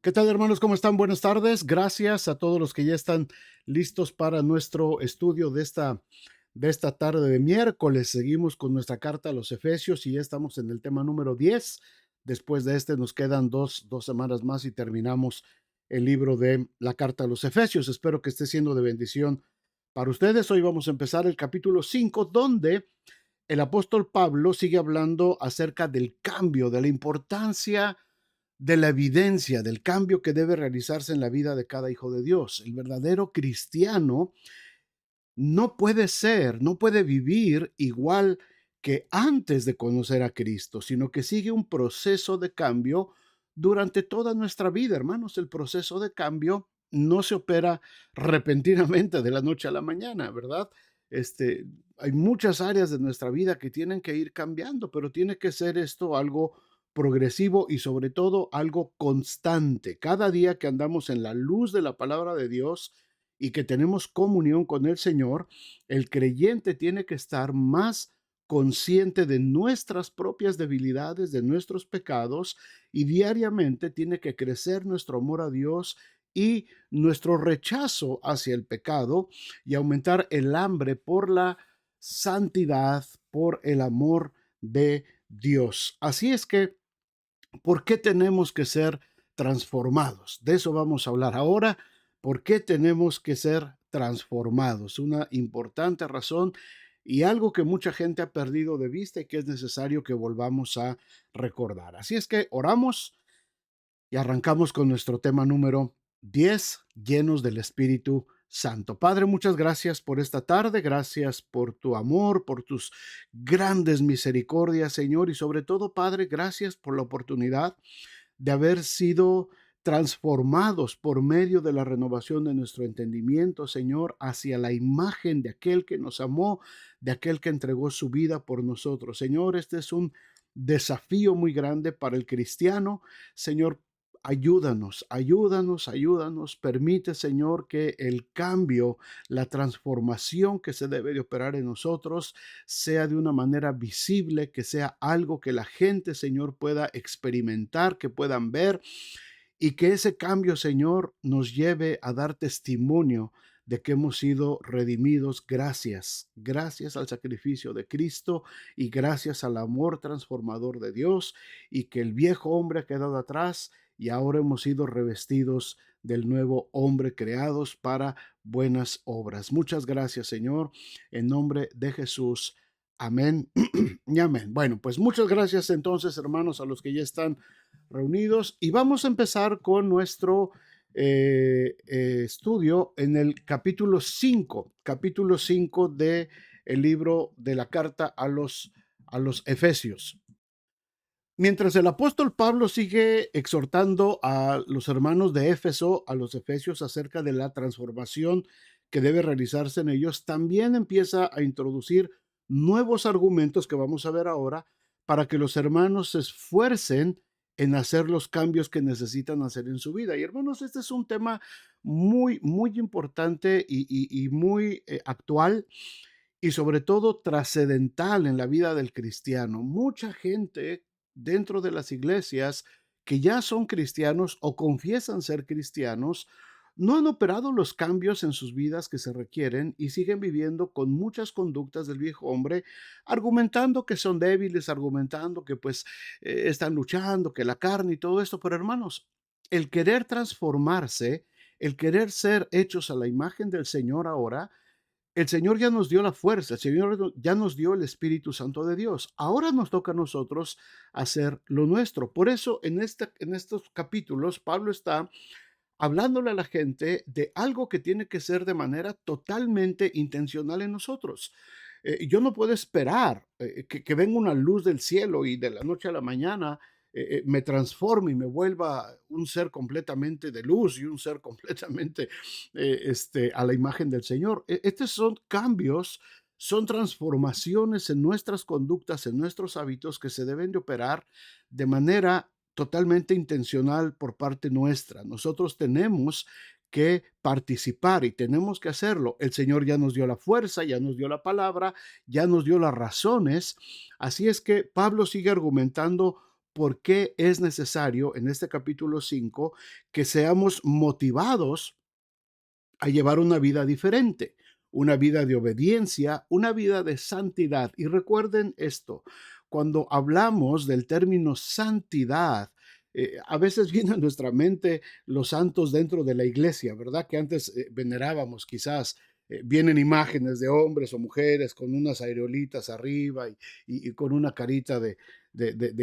¿Qué tal, hermanos? ¿Cómo están? Buenas tardes. Gracias a todos los que ya están listos para nuestro estudio de esta tarde de miércoles. Seguimos con nuestra carta a los Efesios y ya estamos en el tema número 10. Después de este nos quedan dos semanas más y terminamos el libro de la carta a los Efesios. Espero que esté siendo de bendición para ustedes. Hoy vamos a empezar el capítulo 5, donde el apóstol Pablo sigue hablando acerca del cambio, de la importancia de la evidencia del cambio que debe realizarse en la vida de cada hijo de Dios. El verdadero cristiano no puede vivir igual que antes de conocer a Cristo, sino que sigue un proceso de cambio durante toda nuestra vida, hermanos. El proceso de cambio no se opera repentinamente de la noche a la mañana, ¿verdad? Hay muchas áreas de nuestra vida que tienen que ir cambiando, pero tiene que ser esto algo progresivo y sobre todo algo constante. Cada día que andamos en la luz de la palabra de Dios, y que tenemos comunión con el Señor, el creyente tiene que estar más consciente de nuestras propias debilidades, de nuestros pecados, y diariamente tiene que crecer nuestro amor a Dios y nuestro rechazo hacia el pecado, y aumentar el hambre por la santidad, por el amor de Dios. Así es que, ¿por qué tenemos que ser transformados? De eso vamos a hablar ahora. ¿Por qué tenemos que ser transformados? Una importante razón y algo que mucha gente ha perdido de vista y que es necesario que volvamos a recordar. Así es que oramos y arrancamos con nuestro tema número 10, llenos del Espíritu Santo. Padre, muchas gracias por esta tarde, gracias por tu amor, por tus grandes misericordias, Señor, y sobre todo, Padre, gracias por la oportunidad de haber sido transformados por medio de la renovación de nuestro entendimiento, Señor, hacia la imagen de aquel que nos amó, de aquel que entregó su vida por nosotros. Señor, este es un desafío muy grande para el cristiano. Señor, ayúdanos, ayúdanos, ayúdanos. Permite, Señor, que el cambio, la transformación que se debe de operar en nosotros sea de una manera visible, que sea algo que la gente, Señor, pueda experimentar, que puedan ver, y que ese cambio, Señor, nos lleve a dar testimonio de que hemos sido redimidos gracias, gracias al sacrificio de Cristo y gracias al amor transformador de Dios, y que el viejo hombre ha quedado atrás y ahora hemos sido revestidos del nuevo hombre, creados para buenas obras. Muchas gracias, Señor, en nombre de Jesús. Amén y amén. Bueno, pues muchas gracias entonces, hermanos, a los que ya están reunidos, y vamos a empezar con nuestro estudio en el capítulo 5 de el libro de la carta a los Efesios. Mientras el apóstol Pablo sigue exhortando a los hermanos de Éfeso, a los efesios, acerca de la transformación que debe realizarse en ellos, también empieza a introducir nuevos argumentos que vamos a ver ahora, para que los hermanos se esfuercen en hacer los cambios que necesitan hacer en su vida. Y hermanos, este es un tema muy, muy importante y muy actual, y sobre todo trascendental en la vida del cristiano. Mucha gente dentro de las iglesias que ya son cristianos o confiesan ser cristianos, no han operado los cambios en sus vidas que se requieren y siguen viviendo con muchas conductas del viejo hombre, argumentando que son débiles, argumentando que pues están luchando, que la carne y todo esto. Pero hermanos, el querer transformarse, el querer ser hechos a la imagen del Señor ahora, el Señor ya nos dio la fuerza, el Señor ya nos dio el Espíritu Santo de Dios. Ahora nos toca a nosotros hacer lo nuestro. Por eso en estos capítulos Pablo está hablándole a la gente de algo que tiene que ser de manera totalmente intencional en nosotros. Yo no puedo esperar que venga una luz del cielo y de la noche a la mañana me transforme y me vuelva un ser completamente de luz y un ser completamente a la imagen del Señor. Estos son cambios, son transformaciones en nuestras conductas, en nuestros hábitos, que se deben de operar de manera totalmente intencional por parte nuestra. Nosotros tenemos que participar y tenemos que hacerlo. El Señor ya nos dio la fuerza, ya nos dio la palabra, ya nos dio las razones. Así es que Pablo sigue argumentando por qué es necesario en este capítulo 5 que seamos motivados a llevar una vida diferente, una vida de obediencia, una vida de santidad. Y recuerden esto, cuando hablamos del término santidad, a veces viene a nuestra mente los santos dentro de la iglesia, ¿verdad? Que antes venerábamos quizás. Vienen imágenes de hombres o mujeres con unas areolitas arriba y con una carita de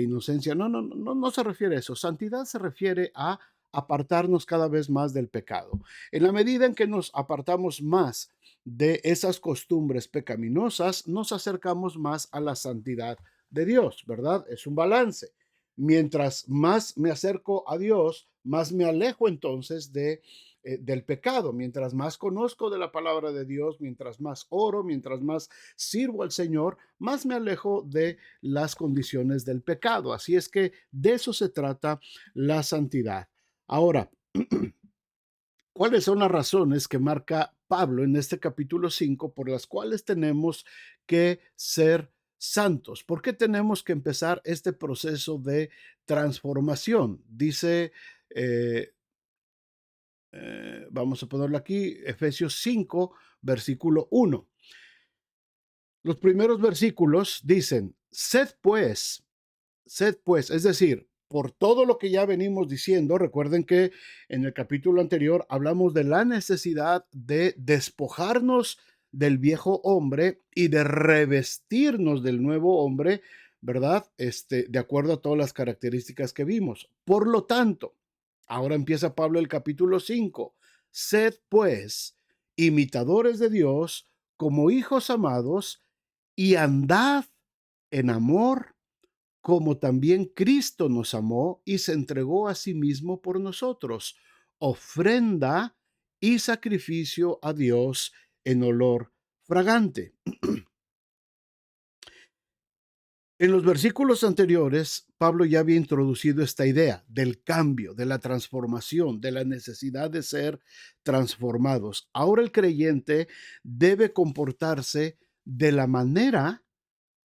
inocencia. No, no, no, no se refiere a eso. Santidad se refiere a apartarnos cada vez más del pecado. En la medida en que nos apartamos más de esas costumbres pecaminosas, nos acercamos más a la santidad de Dios, ¿verdad? Es un balance. Mientras más me acerco a Dios, más me alejo entonces del pecado. Mientras más conozco de la palabra de Dios, mientras más oro, mientras más sirvo al Señor, más me alejo de las condiciones del pecado. Así es que de eso se trata la santidad. Ahora, ¿cuáles son las razones que marca Pablo en este capítulo 5 por las cuales tenemos que ser santos? ¿Por qué tenemos que empezar este proceso de transformación? Dice, eh, vamos a ponerlo aquí, Efesios 5, versículo 1. Los primeros versículos dicen, sed pues, es decir, por todo lo que ya venimos diciendo, recuerden que en el capítulo anterior hablamos de la necesidad de despojarnos del viejo hombre y de revestirnos del nuevo hombre, ¿verdad? De acuerdo a todas las características que vimos. Por lo tanto, ahora empieza Pablo el capítulo 5. Sed pues imitadores de Dios como hijos amados y andad en amor como también Cristo nos amó y se entregó a sí mismo por nosotros, ofrenda y sacrificio a Dios en olor fragante. En los versículos anteriores, Pablo ya había introducido esta idea del cambio, de la transformación, de la necesidad de ser transformados. Ahora el creyente debe comportarse de la manera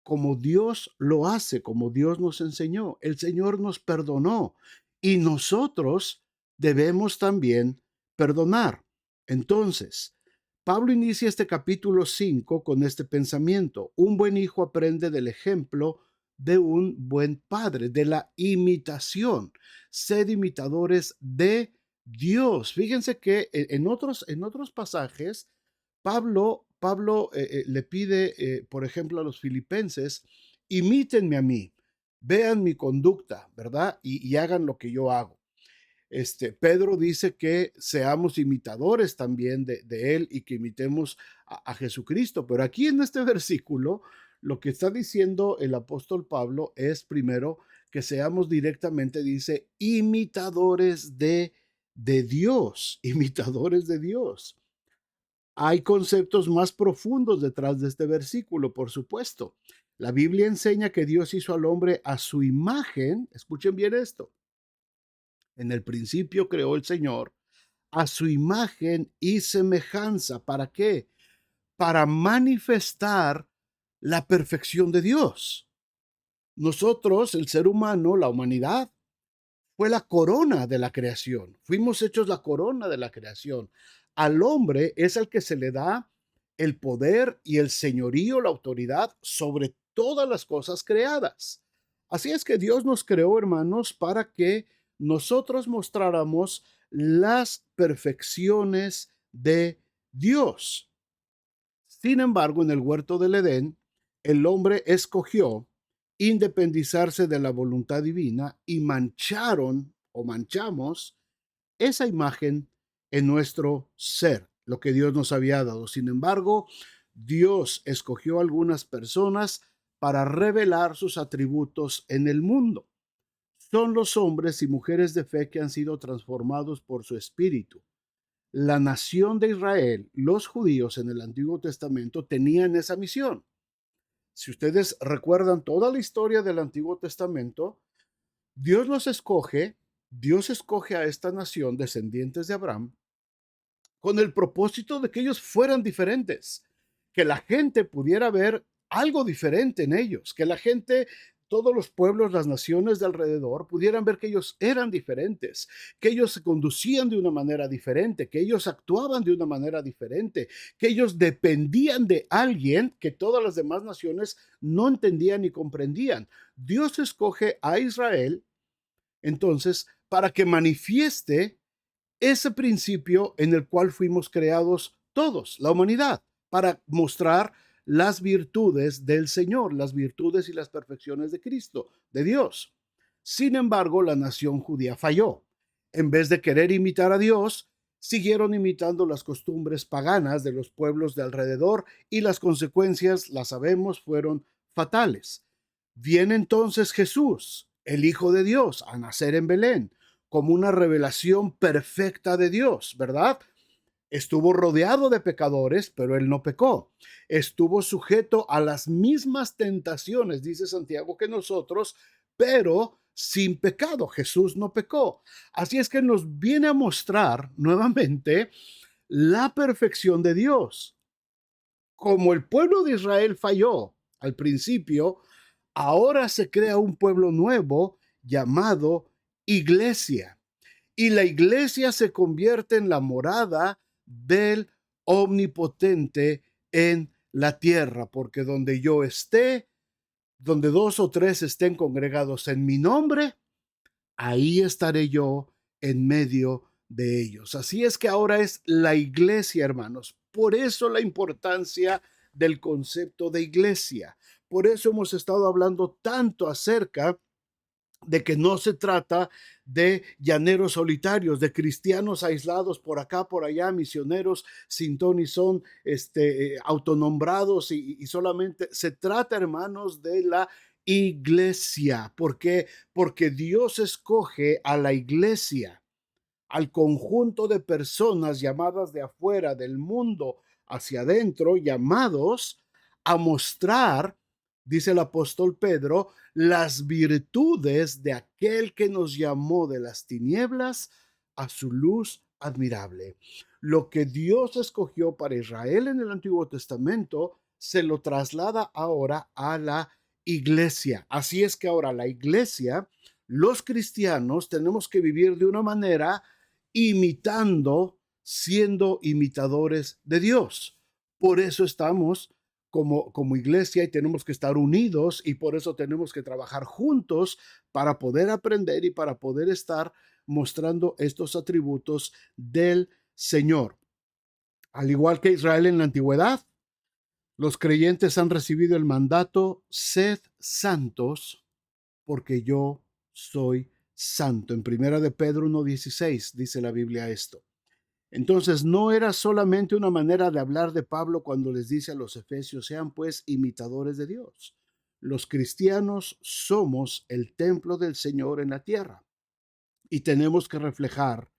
como Dios lo hace, como Dios nos enseñó. El Señor nos perdonó y nosotros debemos también perdonar. Entonces, Pablo inicia este capítulo 5 con este pensamiento. Un buen hijo aprende del ejemplo de un buen padre, de la imitación. Sed imitadores de Dios. Fíjense que en otros pasajes Pablo le pide, por ejemplo, a los filipenses, imítenme a mí, vean mi conducta, ¿verdad? Y hagan lo que yo hago. Pedro dice que seamos imitadores también de él y que imitemos a Jesucristo. Pero aquí en este versículo, lo que está diciendo el apóstol Pablo es primero que seamos directamente, dice, imitadores de Dios, imitadores de Dios. Hay conceptos más profundos detrás de este versículo, por supuesto. La Biblia enseña que Dios hizo al hombre a su imagen. Escuchen bien esto. En el principio creó el Señor a su imagen y semejanza. ¿Para qué? Para manifestar la perfección de Dios. Nosotros, el ser humano, la humanidad, fue la corona de la creación. Fuimos hechos la corona de la creación. Al hombre es al que se le da el poder y el señorío, la autoridad sobre todas las cosas creadas. Así es que Dios nos creó, hermanos, para que nosotros mostráramos las perfecciones de Dios. Sin embargo, en el huerto del Edén, el hombre escogió independizarse de la voluntad divina y mancharon o manchamos esa imagen en nuestro ser, lo que Dios nos había dado. Sin embargo, Dios escogió algunas personas para revelar sus atributos en el mundo. Son los hombres y mujeres de fe que han sido transformados por su espíritu. La nación de Israel, los judíos en el Antiguo Testamento tenían esa misión. Si ustedes recuerdan toda la historia del Antiguo Testamento, Dios los escoge, Dios escoge a esta nación descendientes de Abraham con el propósito de que ellos fueran diferentes, que la gente pudiera ver algo diferente en ellos, que la gente todos los pueblos, las naciones de alrededor pudieran ver que ellos eran diferentes, que ellos se conducían de una manera diferente, que ellos actuaban de una manera diferente, que ellos dependían de alguien que todas las demás naciones no entendían ni comprendían. Dios escoge a Israel entonces para que manifieste ese principio en el cual fuimos creados todos, la humanidad, para mostrar las virtudes del Señor, las virtudes y las perfecciones de Cristo, de Dios. Sin embargo, la nación judía falló. En vez de querer imitar a Dios, siguieron imitando las costumbres paganas de los pueblos de alrededor y las consecuencias, las sabemos, fueron fatales. Viene entonces Jesús, el Hijo de Dios, a nacer en Belén como una revelación perfecta de Dios, ¿verdad? Estuvo rodeado de pecadores, pero él no pecó. Estuvo sujeto a las mismas tentaciones, dice Santiago, que nosotros, pero sin pecado. Jesús no pecó. Así es que nos viene a mostrar nuevamente la perfección de Dios. Como el pueblo de Israel falló al principio, ahora se crea un pueblo nuevo llamado iglesia. Y la iglesia se convierte en la morada del omnipotente en la tierra, porque donde yo esté, donde dos o tres estén congregados en mi nombre, ahí estaré yo en medio de ellos. Así es que ahora es la iglesia, hermanos. Por eso la importancia del concepto de iglesia. Por eso hemos estado hablando tanto acerca de que no se trata de llaneros solitarios, de cristianos aislados por acá, por allá, misioneros sin ton y son, autonombrados y solamente se trata, hermanos, de la iglesia. ¿Por qué? Porque Dios escoge a la iglesia, al conjunto de personas llamadas de afuera del mundo hacia adentro, llamados a mostrar, dice el apóstol Pedro, las virtudes de aquel que nos llamó de las tinieblas a su luz admirable. Lo que Dios escogió para Israel en el Antiguo Testamento se lo traslada ahora a la iglesia. Así es que ahora la iglesia, los cristianos, tenemos que vivir de una manera imitando, siendo imitadores de Dios. Por eso estamos como iglesia y tenemos que estar unidos y por eso tenemos que trabajar juntos para poder aprender y para poder estar mostrando estos atributos del Señor. Al igual que Israel en la antigüedad, los creyentes han recibido el mandato: sed santos porque yo soy santo. En primera de Pedro 1:16 dice la Biblia esto. Entonces, no era solamente una manera de hablar de Pablo cuando les dice a los efesios: sean pues imitadores de Dios. Los cristianos somos el templo del Señor en la tierra y tenemos que reflejar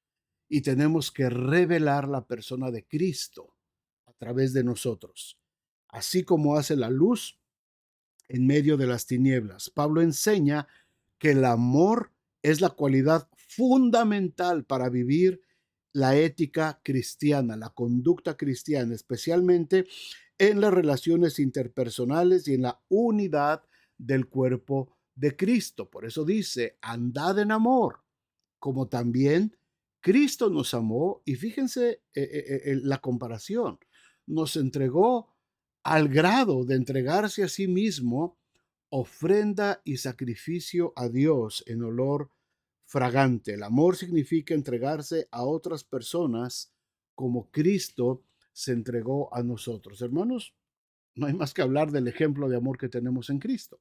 y tenemos que revelar la persona de Cristo a través de nosotros, así como hace la luz en medio de las tinieblas. Pablo enseña que el amor es la cualidad fundamental para vivir la ética cristiana, la conducta cristiana, especialmente en las relaciones interpersonales y en la unidad del cuerpo de Cristo. Por eso dice: andad en amor, como también Cristo nos amó. Y fíjense la comparación. Nos entregó al grado de entregarse a sí mismo, ofrenda y sacrificio a Dios en olor fragante. El amor significa entregarse a otras personas como Cristo se entregó a nosotros. Hermanos, no hay más que hablar del ejemplo de amor que tenemos en Cristo.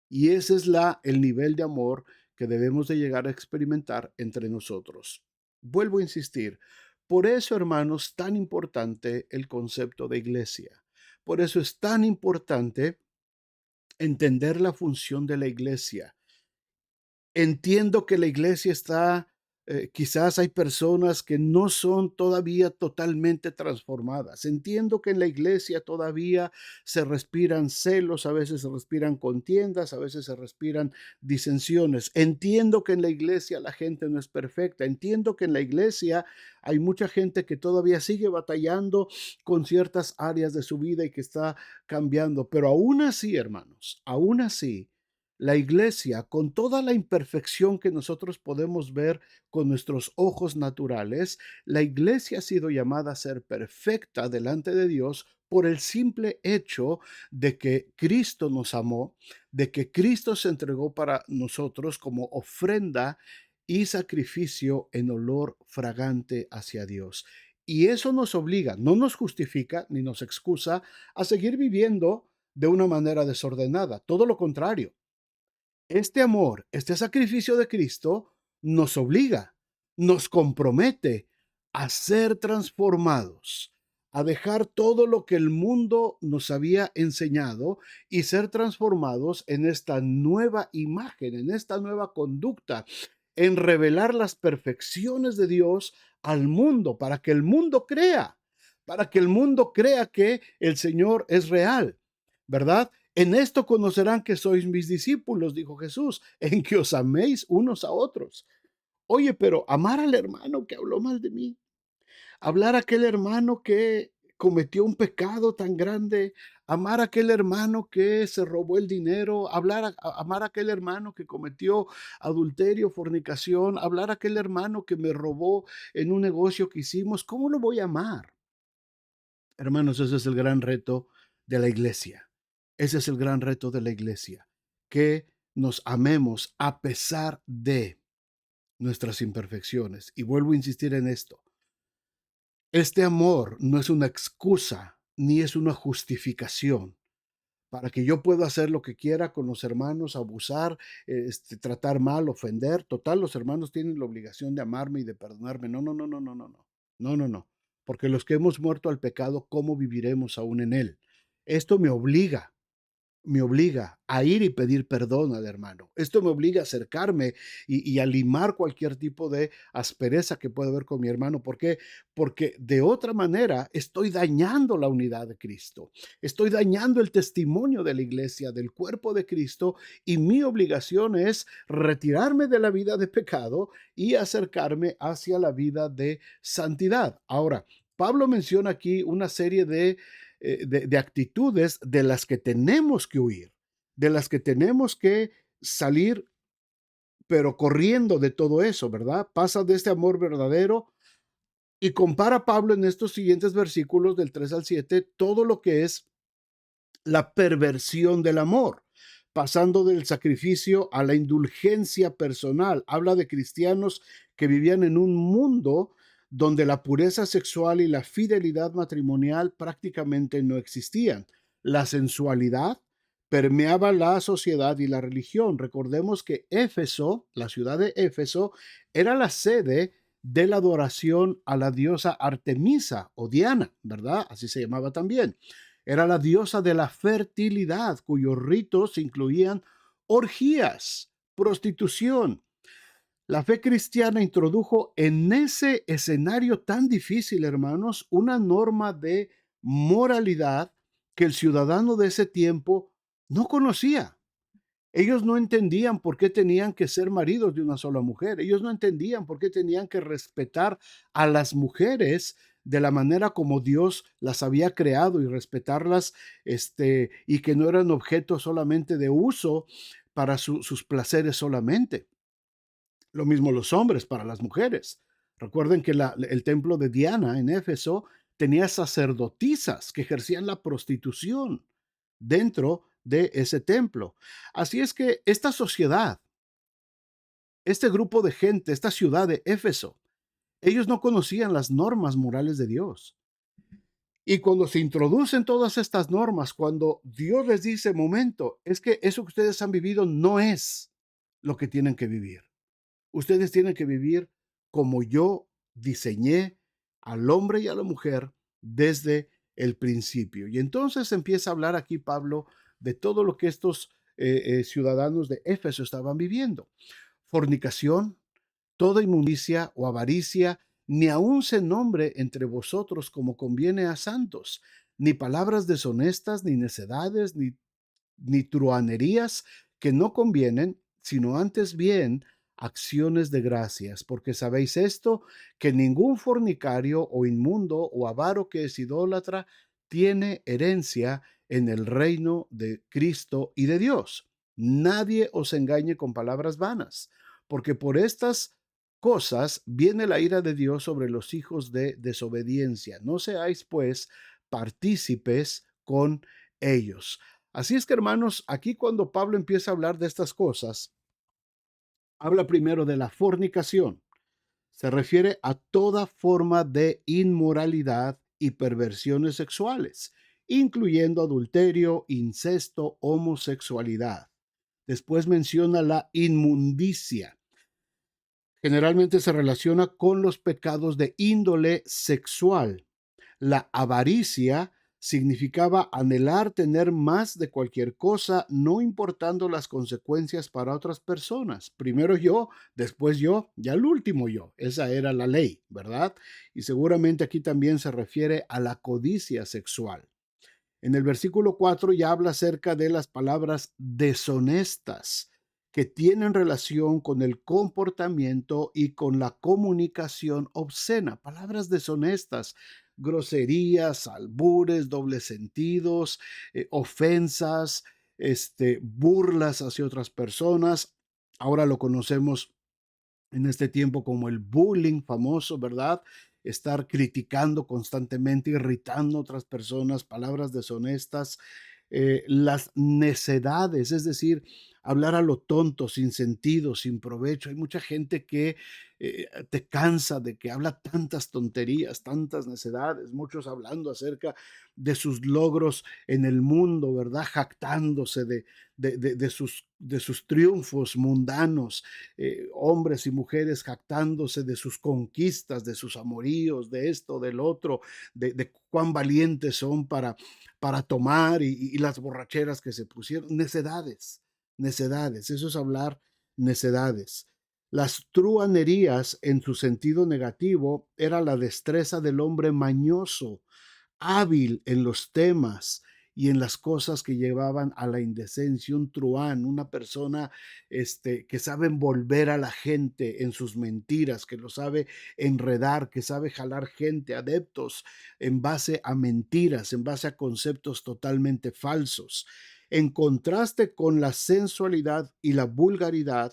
Y ese es el nivel de amor que debemos de llegar a experimentar entre nosotros. Vuelvo a insistir, por eso, hermanos, tan importante el concepto de iglesia. Por eso es tan importante entender la función de la iglesia. Entiendo que la iglesia está, quizás hay personas que no son todavía totalmente transformadas. Entiendo que en la iglesia todavía se respiran celos, a veces se respiran contiendas, a veces se respiran disensiones. Entiendo que en la iglesia la gente no es perfecta. Entiendo que en la iglesia hay mucha gente que todavía sigue batallando con ciertas áreas de su vida y que está cambiando. Pero aún así, hermanos, aún así, la iglesia, con toda la imperfección que nosotros podemos ver con nuestros ojos naturales, la iglesia ha sido llamada a ser perfecta delante de Dios por el simple hecho de que Cristo nos amó, de que Cristo se entregó para nosotros como ofrenda y sacrificio en olor fragante hacia Dios. Y eso nos obliga, no nos justifica ni nos excusa a seguir viviendo de una manera desordenada. Todo lo contrario, este amor, este sacrificio de Cristo nos obliga, nos compromete a ser transformados, a dejar todo lo que el mundo nos había enseñado y ser transformados en esta nueva imagen, en esta nueva conducta, en revelar las perfecciones de Dios al mundo, para que el mundo crea que el Señor es real, ¿verdad? En esto conocerán que sois mis discípulos, dijo Jesús, en que os améis unos a otros. Oye, pero amar al hermano que habló mal de mí, hablar a aquel hermano que cometió un pecado tan grande, amar a aquel hermano que se robó el dinero, amar a aquel hermano que cometió adulterio, fornicación, hablar a aquel hermano que me robó en un negocio que hicimos, ¿cómo lo voy a amar? Hermanos, ese es el gran reto de la iglesia. Ese es el gran reto de la iglesia, que nos amemos a pesar de nuestras imperfecciones. Y vuelvo a insistir en esto. Este amor no es una excusa ni es una justificación para que yo pueda hacer lo que quiera con los hermanos, abusar, tratar mal, ofender. Total, los hermanos tienen la obligación de amarme y de perdonarme. No, no, no, no, no, no, no. No, no, no. Porque los que hemos muerto al pecado, ¿cómo viviremos aún en él? Esto me obliga a ir y pedir perdón al hermano. Esto me obliga a acercarme y a limar cualquier tipo de aspereza que pueda haber con mi hermano. ¿Por qué? Porque de otra manera estoy dañando la unidad de Cristo. Estoy dañando el testimonio de la iglesia, del cuerpo de Cristo, y mi obligación es retirarme de la vida de pecado y acercarme hacia la vida de santidad. Ahora, Pablo menciona aquí una serie de actitudes de las que tenemos que huir, de las que tenemos que salir, pero corriendo de todo eso, ¿verdad? Pasa de este amor verdadero y compara Pablo en estos siguientes versículos del 3 al 7 todo lo que es la perversión del amor, pasando del sacrificio a la indulgencia personal. Habla de cristianos que vivían en un mundo donde la pureza sexual y la fidelidad matrimonial prácticamente no existían. La sensualidad permeaba la sociedad y la religión. Recordemos que Éfeso, la ciudad de Éfeso, era la sede de la adoración a la diosa Artemisa o Diana, ¿verdad? Así se llamaba también. Era la diosa de la fertilidad, cuyos ritos incluían orgías, prostitución. La fe cristiana introdujo en ese escenario tan difícil, hermanos, una norma de moralidad que el ciudadano de ese tiempo no conocía. Ellos no entendían por qué tenían que ser maridos de una sola mujer. Ellos no entendían por qué tenían que respetar a las mujeres de la manera como Dios las había creado y respetarlas, y que no eran objeto solamente de uso para sus placeres solamente. Lo mismo los hombres para las mujeres. Recuerden que el templo de Diana en Éfeso tenía sacerdotisas que ejercían la prostitución dentro de ese templo. Así es que esta sociedad, este grupo de gente, esta ciudad de Éfeso, ellos no conocían las normas morales de Dios. Y cuando se introducen todas estas normas, cuando Dios les dice, momento, es que eso que ustedes han vivido no es lo que tienen que vivir. Ustedes tienen que vivir como yo diseñé al hombre y a la mujer desde el principio. Y entonces empieza a hablar aquí Pablo de todo lo que estos ciudadanos de Éfeso estaban viviendo. Fornicación, toda inmundicia o avaricia, ni aun se nombre entre vosotros como conviene a santos, ni palabras deshonestas, ni necedades, ni truhanerías que no convienen, sino antes bien acciones de gracias, porque sabéis esto, que ningún fornicario o inmundo o avaro que es idólatra tiene herencia en el reino de Cristo y de Dios. Nadie os engañe con palabras vanas, porque por estas cosas viene la ira de Dios sobre los hijos de desobediencia. No seáis, pues, partícipes con ellos. Así es que, hermanos, aquí cuando Pablo empieza a hablar de estas cosas, habla primero de la fornicación. Se refiere a toda forma de inmoralidad y perversiones sexuales, incluyendo adulterio, incesto, homosexualidad. Después menciona la inmundicia. Generalmente se relaciona con los pecados de índole sexual. La avaricia significaba anhelar tener más de cualquier cosa, no importando las consecuencias para otras personas. Primero yo, después yo, ya el último yo. Esa era la ley, ¿verdad? Y seguramente aquí también se refiere a la codicia sexual. En el versículo 4 ya habla acerca de las palabras deshonestas que tienen relación con el comportamiento y con la comunicación obscena. Palabras deshonestas, groserías, albures, dobles sentidos, ofensas, burlas hacia otras personas. Ahora lo conocemos en este tiempo como el bullying famoso, ¿verdad? Estar criticando constantemente, irritando a otras personas, palabras deshonestas, las necedades, es decir, hablar a lo tonto, sin sentido, sin provecho. Hay mucha gente que te cansa de que habla tantas tonterías, tantas necedades, muchos hablando acerca de sus logros en el mundo, ¿verdad? Jactándose de sus triunfos mundanos, hombres y mujeres jactándose de sus conquistas, de sus amoríos, de esto, del otro, de cuán valientes son para tomar y las borracheras que se pusieron. Necedades, necedades, eso es hablar necedades. Las truanerías en su sentido negativo era la destreza del hombre mañoso, hábil en los temas y en las cosas que llevaban a la indecencia, un truán, una persona que sabe envolver a la gente en sus mentiras, que lo sabe enredar, que sabe jalar gente, adeptos, en base a mentiras, en base a conceptos totalmente falsos. En contraste con la sensualidad y la vulgaridad,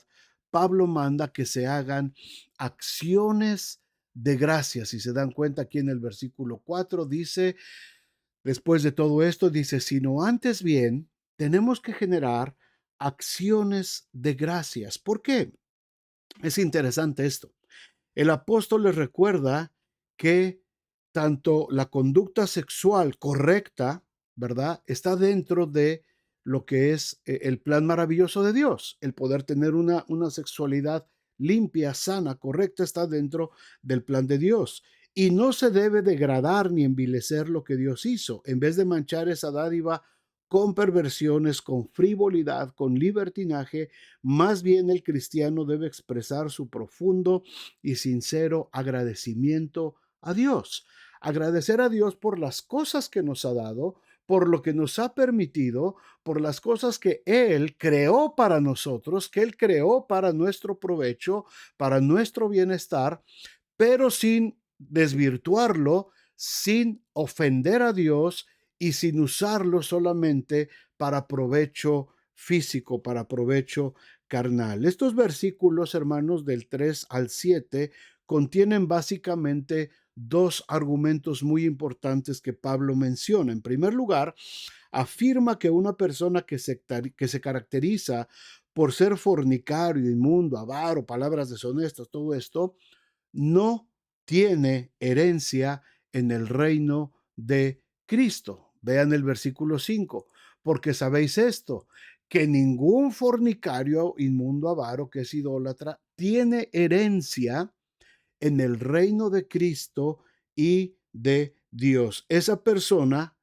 Pablo manda que se hagan acciones de gracia. Si se dan cuenta, aquí en el versículo 4 dice, después de todo esto, dice, sino antes bien, tenemos que generar acciones de gracias. ¿Por qué? Es interesante esto. El apóstol les recuerda que tanto la conducta sexual correcta, ¿verdad? Está dentro de lo que es el plan maravilloso de Dios. El poder tener una sexualidad limpia, sana, correcta, está dentro del plan de Dios. Y no se debe degradar ni envilecer lo que Dios hizo. En vez de manchar esa dádiva con perversiones, con frivolidad, con libertinaje, más bien el cristiano debe expresar su profundo y sincero agradecimiento a Dios. Agradecer a Dios por las cosas que nos ha dado, por lo que nos ha permitido, por las cosas que Él creó para nosotros, que Él creó para nuestro provecho, para nuestro bienestar, pero sin desvirtuarlo, sin ofender a Dios y sin usarlo solamente para provecho físico, para provecho carnal. Estos versículos, hermanos, del 3 al 7, contienen básicamente dos argumentos muy importantes que Pablo menciona. En primer lugar, afirma que una persona que se caracteriza por ser fornicario, inmundo, avaro, palabras deshonestas, todo esto, no tiene herencia en el reino de Cristo. Vean el versículo 5, porque sabéis esto, que ningún fornicario, inmundo, avaro, que es idólatra, tiene herencia en el reino de Cristo y de Dios. Esa persona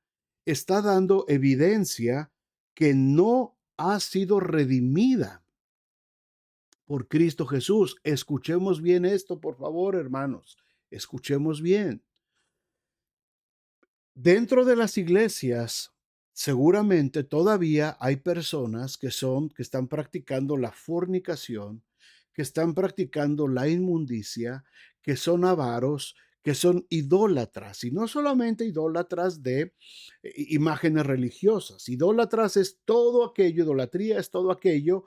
está dando evidencia que no ha sido redimida por Cristo Jesús. Escuchemos bien esto, por favor, hermanos. Escuchemos bien. Dentro de las iglesias, seguramente todavía hay personas que están practicando la fornicación, que están practicando la inmundicia, que son avaros, que son idólatras, y no solamente idólatras de imágenes religiosas. Idólatras es todo aquello, idolatría es todo aquello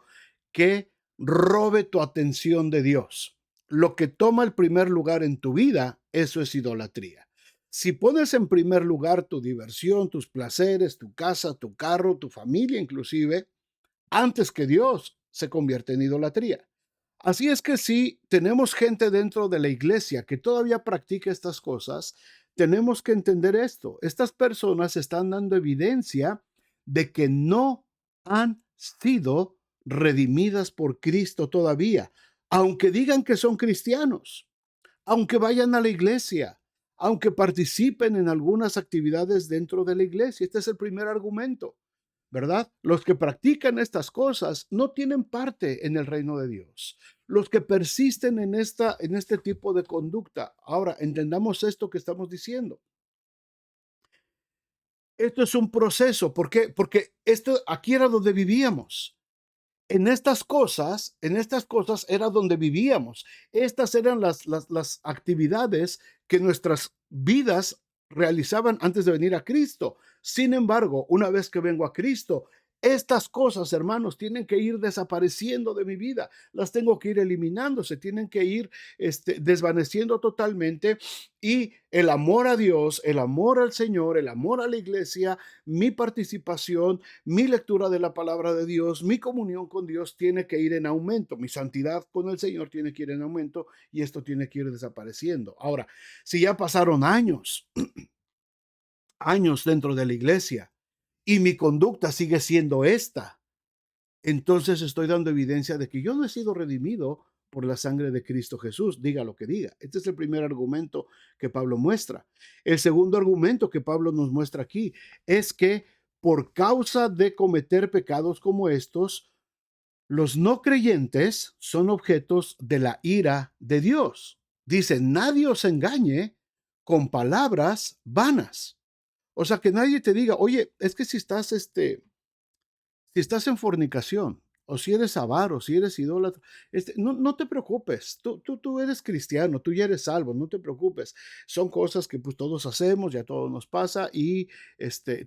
que robe tu atención de Dios. Lo que toma el primer lugar en tu vida, eso es idolatría. Si pones en primer lugar tu diversión, tus placeres, tu casa, tu carro, tu familia inclusive, antes que Dios, se convierte en idolatría. Así es que si tenemos gente dentro de la iglesia que todavía practica estas cosas, tenemos que entender esto. Estas personas están dando evidencia de que no han sido redimidas por Cristo todavía, aunque digan que son cristianos, aunque vayan a la iglesia, aunque participen en algunas actividades dentro de la iglesia. Este es el primer argumento. ¿Verdad? Los que practican estas cosas no tienen parte en el reino de Dios. Los que persisten en este tipo de conducta. Ahora, entendamos esto que estamos diciendo. Esto es un proceso. ¿Por qué? Porque esto aquí era donde vivíamos. En estas cosas era donde vivíamos. Estas eran las actividades que nuestras vidas realizaban antes de venir a Cristo. Sin embargo, una vez que vengo a Cristo, estas cosas, hermanos, tienen que ir desapareciendo de mi vida. Las tengo que ir eliminando, se tienen que ir desvaneciendo totalmente. Y el amor a Dios, el amor al Señor, el amor a la iglesia, mi participación, mi lectura de la palabra de Dios, mi comunión con Dios tiene que ir en aumento. Mi santidad con el Señor tiene que ir en aumento y esto tiene que ir desapareciendo. Ahora, si ya pasaron años, años dentro de la iglesia y mi conducta sigue siendo esta, entonces estoy dando evidencia de que yo no he sido redimido por la sangre de Cristo Jesús, diga lo que diga. Este es el primer argumento que Pablo muestra. El segundo argumento que Pablo nos muestra aquí es que por causa de cometer pecados como estos, los no creyentes son objetos de la ira de Dios. Dice, nadie os engañe con palabras vanas. O sea, que nadie te diga, oye, es que si estás en fornicación, o si eres avaro, si eres idólatra, no te preocupes, tú eres cristiano, tú ya eres salvo, no te preocupes. Son cosas que pues todos hacemos, ya todo nos pasa y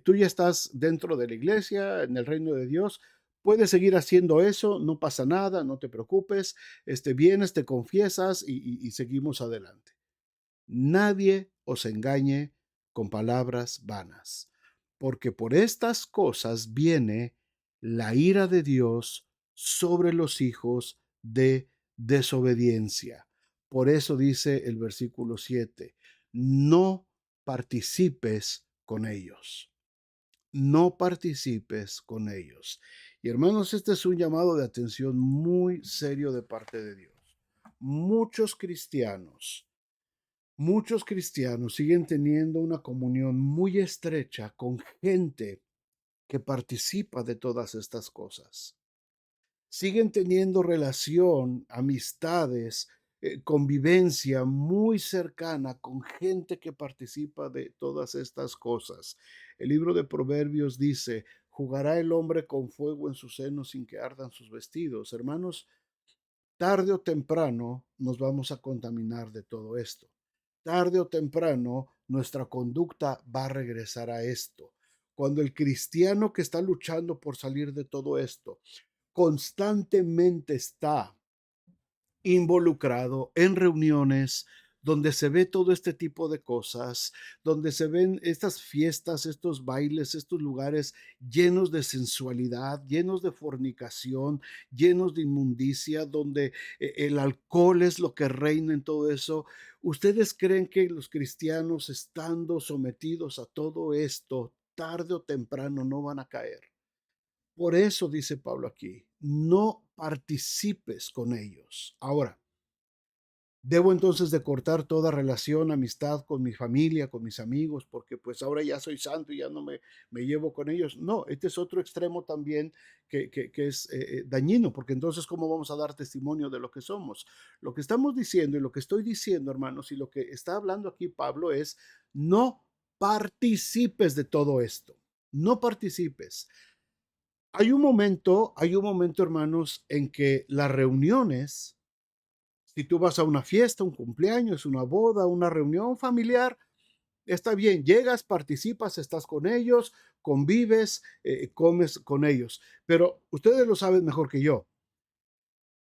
tú ya estás dentro de la iglesia, en el reino de Dios. Puedes seguir haciendo eso, no pasa nada, no te preocupes. Vienes, te confiesas y seguimos adelante. Nadie os engañe con palabras vanas, porque por estas cosas viene la ira de Dios sobre los hijos de desobediencia. Por eso dice el versículo 7, no participes con ellos, no participes con ellos. Y hermanos, este es un llamado de atención muy serio de parte de Dios. Muchos cristianos Muchos cristianos siguen teniendo una comunión muy estrecha con gente que participa de todas estas cosas. Siguen teniendo relación, amistades, convivencia muy cercana con gente que participa de todas estas cosas. El libro de Proverbios dice, jugará el hombre con fuego en su seno sin que ardan sus vestidos. Hermanos, tarde o temprano nos vamos a contaminar de todo esto. Tarde o temprano nuestra conducta va a regresar a esto. Cuando el cristiano que está luchando por salir de todo esto constantemente está involucrado en reuniones donde se ve todo este tipo de cosas, donde se ven estas fiestas, estos bailes, estos lugares llenos de sensualidad, llenos de fornicación, llenos de inmundicia, donde el alcohol es lo que reina en todo eso. ¿Ustedes creen que los cristianos, estando sometidos a todo esto, tarde o temprano no van a caer? Por eso dice Pablo aquí, no participes con ellos. Ahora, debo entonces de cortar toda relación, amistad con mi familia, con mis amigos, porque pues ahora ya soy santo y ya no me llevo con ellos. No, este es otro extremo también que es dañino, porque entonces ¿cómo vamos a dar testimonio de lo que somos? Lo que estamos diciendo y lo que estoy diciendo, hermanos, y lo que está hablando aquí Pablo es, no participes de todo esto, no participes. Hay un momento, hermanos, en que las reuniones Si tú vas a una fiesta, un cumpleaños, una boda, una reunión familiar, está bien, llegas, participas, estás con ellos, convives, comes con ellos. Pero ustedes lo saben mejor que yo.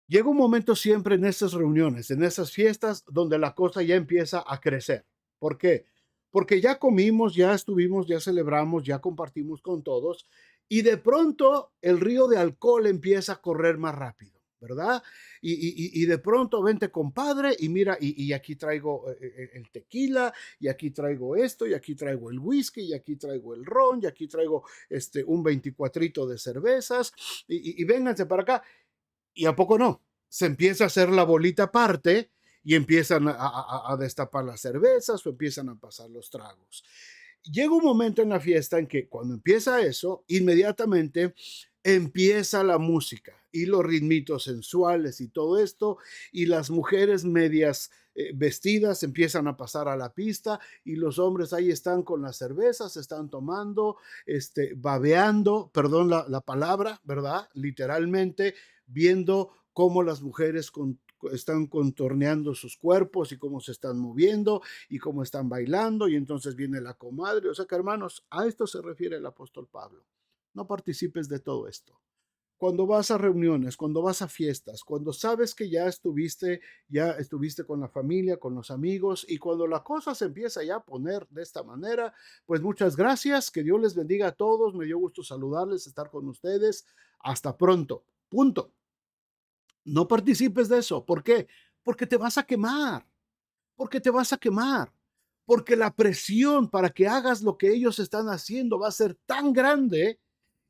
Llega un momento siempre en estas reuniones, en esas fiestas, donde la cosa ya empieza a crecer. ¿Por qué? Porque ya comimos, ya estuvimos, ya celebramos, ya compartimos con todos, y de pronto el río de alcohol empieza a correr más rápido, ¿verdad? Y de pronto vente compadre y mira, y aquí traigo el tequila, y aquí traigo esto, y aquí traigo el whisky, y aquí traigo el ron, y aquí traigo un 24 de cervezas, y vénganse para acá. ¿Y a poco no? Se empieza a hacer la bolita aparte y empiezan a destapar las cervezas o empiezan a pasar los tragos. Llega un momento en la fiesta en que cuando empieza eso, inmediatamente empieza la música y los ritmitos sensuales y todo esto, y las mujeres medias vestidas empiezan a pasar a la pista y los hombres ahí están con las cervezas, están tomando, babeando, perdón la palabra, ¿verdad? Literalmente viendo cómo las mujeres están contorneando sus cuerpos y cómo se están moviendo y cómo están bailando, y entonces viene la comadre. O sea que, hermanos, a esto se refiere el apóstol Pablo. No participes de todo esto. Cuando vas a reuniones, cuando vas a fiestas, cuando sabes que ya estuviste con la familia, con los amigos, y cuando la cosa se empieza ya a poner de esta manera, pues muchas gracias, que Dios les bendiga a todos, me dio gusto saludarles, estar con ustedes, hasta pronto, punto. No participes de eso. ¿Por qué? Porque te vas a quemar, porque te vas a quemar, porque la presión para que hagas lo que ellos están haciendo va a ser tan grande,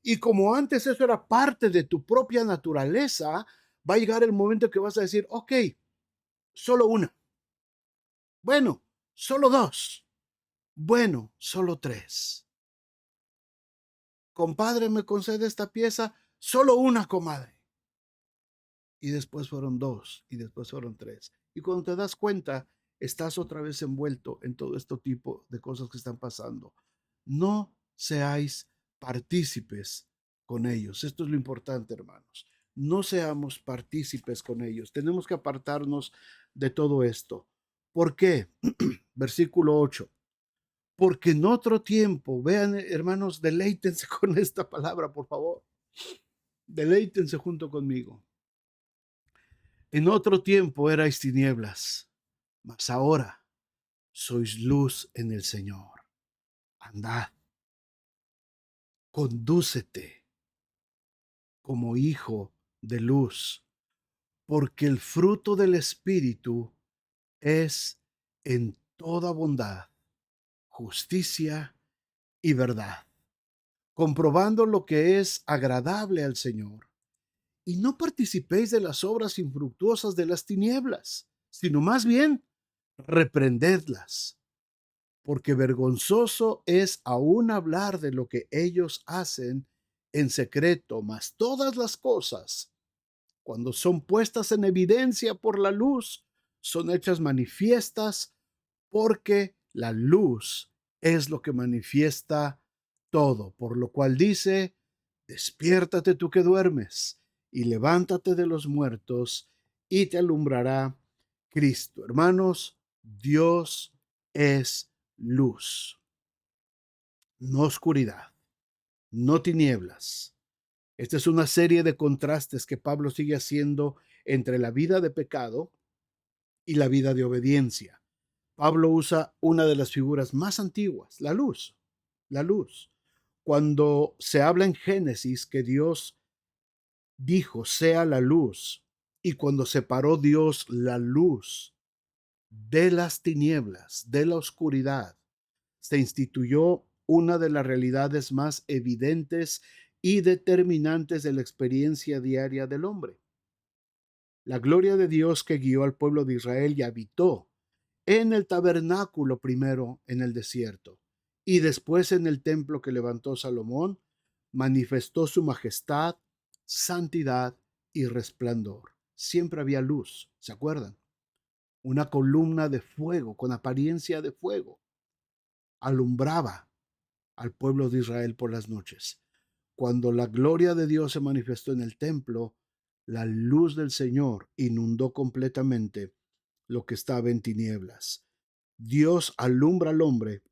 y como antes eso era parte de tu propia naturaleza, va a llegar el momento que vas a decir, ok, solo una, bueno, solo dos, bueno, solo tres. Compadre, ¿me concede esta pieza? Solo una, comadre. Y después fueron dos, y después fueron tres. Y cuando te das cuenta, estás otra vez envuelto en todo este tipo de cosas que están pasando. No seáis partícipes con ellos. Esto es lo importante, hermanos. No seamos partícipes con ellos. Tenemos que apartarnos de todo esto. ¿Por qué? Versículo 8. Porque en otro tiempo, vean, hermanos, deleítense con esta palabra, por favor. Deleítense junto conmigo. En otro tiempo erais tinieblas, mas ahora sois luz en el Señor. Andad, condúcete como hijo de luz, porque el fruto del Espíritu es en toda bondad, justicia y verdad, comprobando lo que es agradable al Señor. Y no participéis de las obras infructuosas de las tinieblas, sino más bien reprendedlas, porque vergonzoso es aún hablar de lo que ellos hacen en secreto, mas todas las cosas, cuando son puestas en evidencia por la luz, son hechas manifiestas, porque la luz es lo que manifiesta todo, por lo cual dice, despiértate tú que duermes, y levántate de los muertos, y te alumbrará Cristo. Hermanos, Dios es luz, no oscuridad, no tinieblas. Esta es una serie de contrastes que Pablo sigue haciendo entre la vida de pecado y la vida de obediencia. Pablo usa una de las figuras más antiguas, la luz, la luz. Cuando se habla en Génesis que Dios dijo, sea la luz, y cuando separó Dios la luz de las tinieblas, de la oscuridad, se instituyó una de las realidades más evidentes y determinantes de la experiencia diaria del hombre. La gloria de Dios que guió al pueblo de Israel y habitó en el tabernáculo primero en el desierto y después en el templo que levantó Salomón, manifestó su majestad, santidad y resplandor. Siempre había luz, ¿se acuerdan? Una columna de fuego con apariencia de fuego alumbraba al pueblo de Israel por las noches. Cuando la gloria de Dios se manifestó en el templo, la luz del Señor inundó completamente lo que estaba en tinieblas. Dios alumbra al hombre